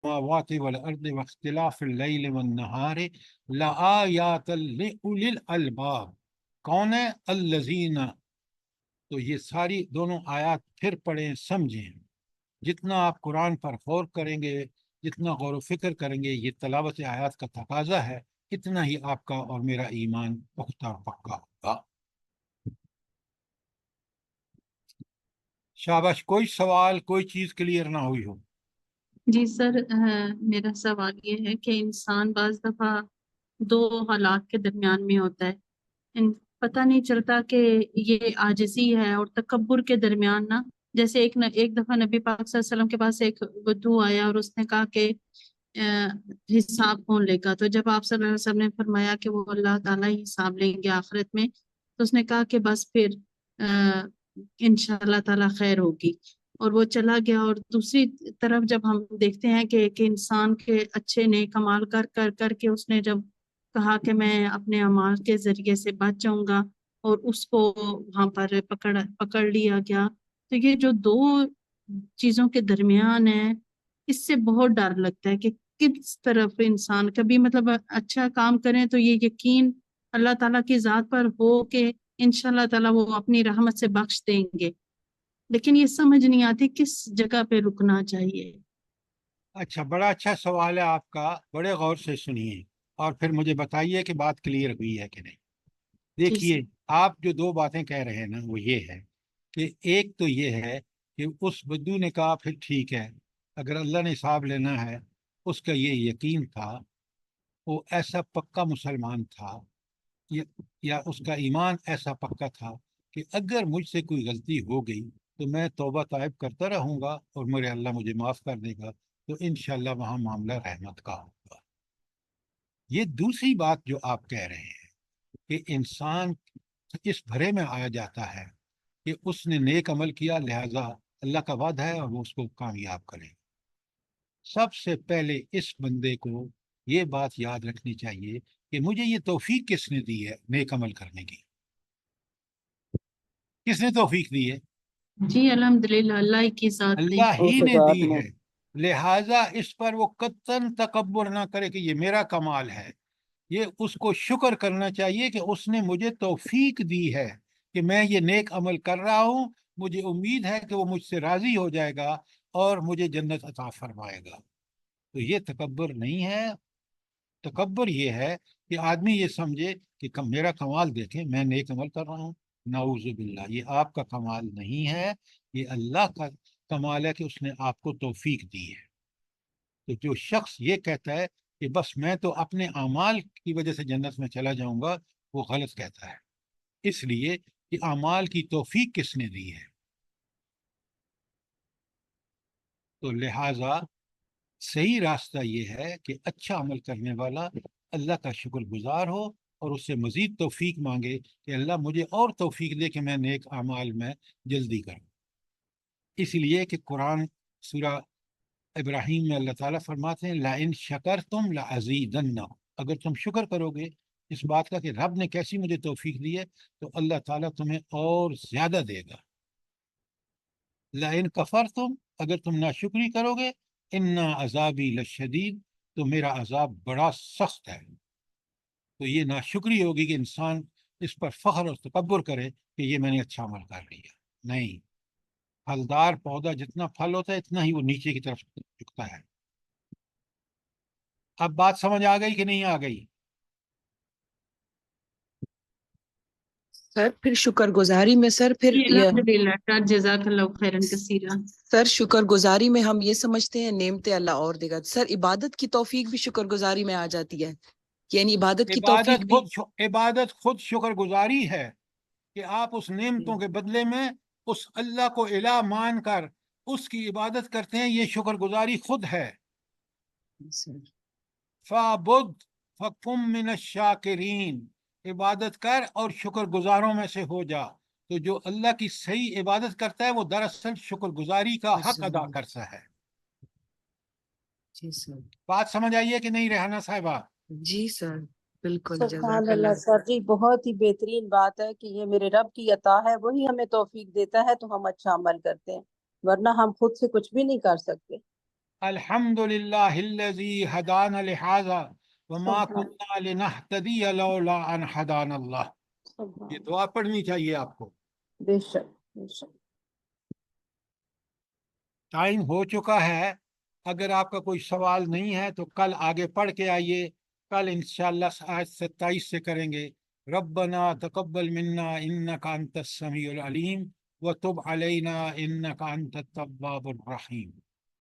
السماوات والارض واختلاف اللیل والنہار لآیات لأولی الالباب، کون ہے؟ الذین. تو یہ ساری دونوں آیات پھر پڑھیں، سمجھیں. جتنا آپ قرآن پر غور کریں گے، جتنا غور و فکر کریں گے، یہ تلاوت آیات کا تقاضا ہے، اتنا ہی آپ کا اور میرا ایمان پختہ اور پکا ہوگا. شاباش. کوئی سوال، کوئی چیز کلیئر نہ ہوئی ہو؟ جی سر، میرا سوال یہ ہے کہ انسان بعض دفعہ دو حالات کے درمیان میں ہوتا ہے، پتہ نہیں چلتا کہ یہ عاجزی ہے اور تکبر کے درمیان نا. جیسے ایک دفعہ نبی پاک صلی اللہ علیہ وسلم کے پاس ایک بدو آیا اور اس نے کہا کہ حساب کون لے گا؟ تو جب آپ صلی اللہ علیہ وسلم نے فرمایا کہ وہ اللہ تعالیٰ ہی حساب لیں گے آخرت میں، تو اس نے کہا کہ بس پھر انشاءاللہ تعالیٰ خیر ہوگی، اور وہ چلا گیا. اور دوسری طرف جب ہم دیکھتے ہیں کہ انسان کے اچھے نیک اعمال کر کے اس نے جب کہا کہ میں اپنے اعمال کے ذریعے سے بچ جاؤں گا اور اس کو وہاں پر پکڑ لیا گیا. تو یہ جو دو چیزوں کے درمیان ہے، اس سے بہت ڈر لگتا ہے کہ کس طرف انسان کبھی مطلب اچھا کام کریں تو یہ یقین اللہ تعالیٰ کی ذات پر ہو کہ انشاءاللہ تعالیٰ وہ اپنی رحمت سے بخش دیں گے، لیکن یہ سمجھ نہیں آتی کس جگہ پہ رکنا چاہیے. اچھا، بڑا اچھا سوال ہے آپ کا، بڑے غور سے سنیے اور پھر مجھے بتائیے کہ بات کلیئر ہوئی ہے کہ نہیں. دیکھیے، آپ جو دو باتیں کہہ رہے ہیں نا وہ یہ ہے کہ ایک تو یہ ہے کہ اس بدو نے کہا پھر ٹھیک ہے، اگر اللہ نے حساب لینا ہے، اس کا یہ یقین تھا، وہ ایسا پکا مسلمان تھا یا اس کا ایمان ایسا پکا تھا کہ اگر مجھ سے کوئی غلطی ہو گئی تو میں توبہ طائب کرتا رہوں گا اور میرے اللہ مجھے معاف کر دے گا، تو انشاءاللہ وہاں معاملہ رحمت کا ہوگا. یہ دوسری بات جو آپ کہہ رہے ہیں کہ انسان اس بھرے میں آیا جاتا ہے کہ اس نے نیک عمل کیا لہذا اللہ کا وعدہ ہے اور وہ اس کو کامیاب کرے. سب سے پہلے اس بندے کو یہ بات یاد رکھنی چاہیے کہ مجھے یہ توفیق کس نے دی ہے نیک عمل کرنے کی؟ کس نے توفیق دی ہے؟ جی الحمدللہ اللہ کی ذات نے. اللہ ہی نے دی ہے. لہٰذا اس پر وہ قطعاً تکبر نہ کرے کہ یہ میرا کمال ہے. یہ اس کو شکر کرنا چاہیے کہ اس نے مجھے توفیق دی ہے کہ میں یہ نیک عمل کر رہا ہوں، مجھے امید ہے کہ وہ مجھ سے راضی ہو جائے گا اور مجھے جنت عطا فرمائے گا. تو یہ تکبر نہیں ہے. تکبر یہ ہے کہ آدمی یہ سمجھے کہ میرا کمال دیکھیں، میں نیک عمل کر رہا ہوں. نعوذ باللہ، یہ آپ کا کمال نہیں ہے، یہ اللہ کا کمال ہے کہ اس نے آپ کو توفیق دی ہے. تو جو شخص یہ کہتا ہے کہ بس میں تو اپنے اعمال کی وجہ سے جنت میں چلا جاؤں گا، وہ غلط کہتا ہے، اس لیے کہ اعمال کی توفیق کس نے دی ہے. تو لہٰذا صحیح راستہ یہ ہے کہ اچھا عمل کرنے والا اللہ کا شکر گزار ہو اور اس سے مزید توفیق مانگے کہ اللہ مجھے اور توفیق دے کہ میں نیک اعمال میں جلدی کروں. اس لیے کہ قرآن سورہ ابراہیم میں اللہ تعالیٰ فرماتے ہیں لَإِن شَكَرْتُمْ لَأَزِيدَنَّكُمْ، اگر تم شکر کرو گے اس بات کا کہ رب نے کیسی مجھے توفیق دی ہے تو اللہ تعالیٰ تمہیں اور زیادہ دے گا. لَإِن كَفَرْتُمْ، اگر تم ناشکری کرو گے اِنَّ عَذَابِي لَشَدِيدٌ، تو میرا عذاب بڑا سخت ہے. تو یہ ناشکری ہوگی کہ انسان اس پر فخر اور تکبر کرے کہ یہ میں نے اچھا عمل کر لیا. نہیں، پھلدار پودا جتنا پھل ہوتا ہے اتنا ہی وہ نیچے کی طرف جھکتا ہے. اب بات سمجھ آ گئی کہ نہیں آ گئی؟ سر پھر شکر گزاری میں سر پھر الحمدللہ، جزاک اللہ خیرن کثیرا. سر شکر گزاری میں ہم یہ سمجھتے ہیں نعمت اللہ اور دے گا. سر عبادت کی توفیق بھی شکر گزاری میں آ جاتی ہے، یعنی عبادت کی توفیق بھی عبادت خود شکر گزاری ہے کہ آپ اس نعمتوں کے بدلے میں اس اللہ کو الہ مان کر اس کی عبادت کرتے ہیں، یہ شکر گزاری خود ہے. فَعْبُدْ فَكُن مِّنَ الشَّاكِرِينَ، عبادت کر اور شکر گزاروں میں سے ہو جا. تو جو اللہ کی صحیح عبادت کرتا ہے وہ دراصل شکر گزاری کا حق ادا کرتا ہے. جی سر. بات سمجھ آئیے کہ نہیں ریحانہ صاحبہ؟ جی سر بالکل. سبحان جزاک اللہ اللہ. سر جی، بہت ہی بہترین بات ہے کہ یہ میرے رب کی عطا ہے، وہی ہمیں توفیق دیتا ہے تو ہم اچھا عمل کرتے ہیں، ورنہ ہم خود سے کچھ بھی نہیں کر سکتے. الحمدللہ الذی ہدانا لہذا وما سبحان كنا لنہتدی لولا ان ہدانا اللہ. سبحان یہ دعا پڑھنی چاہیے آپ کو. بے شک بے شک. ٹائم ہو چکا ہے. اگر آپ کا کوئی سوال نہیں ہے تو کل آگے پڑھ کے آئیے. کل انشاءاللہ آیت 27 سے کریں گے. ربنا تقبل منا انک انت السمیع العلیم وتب علینا انک انت التواب الرحیم.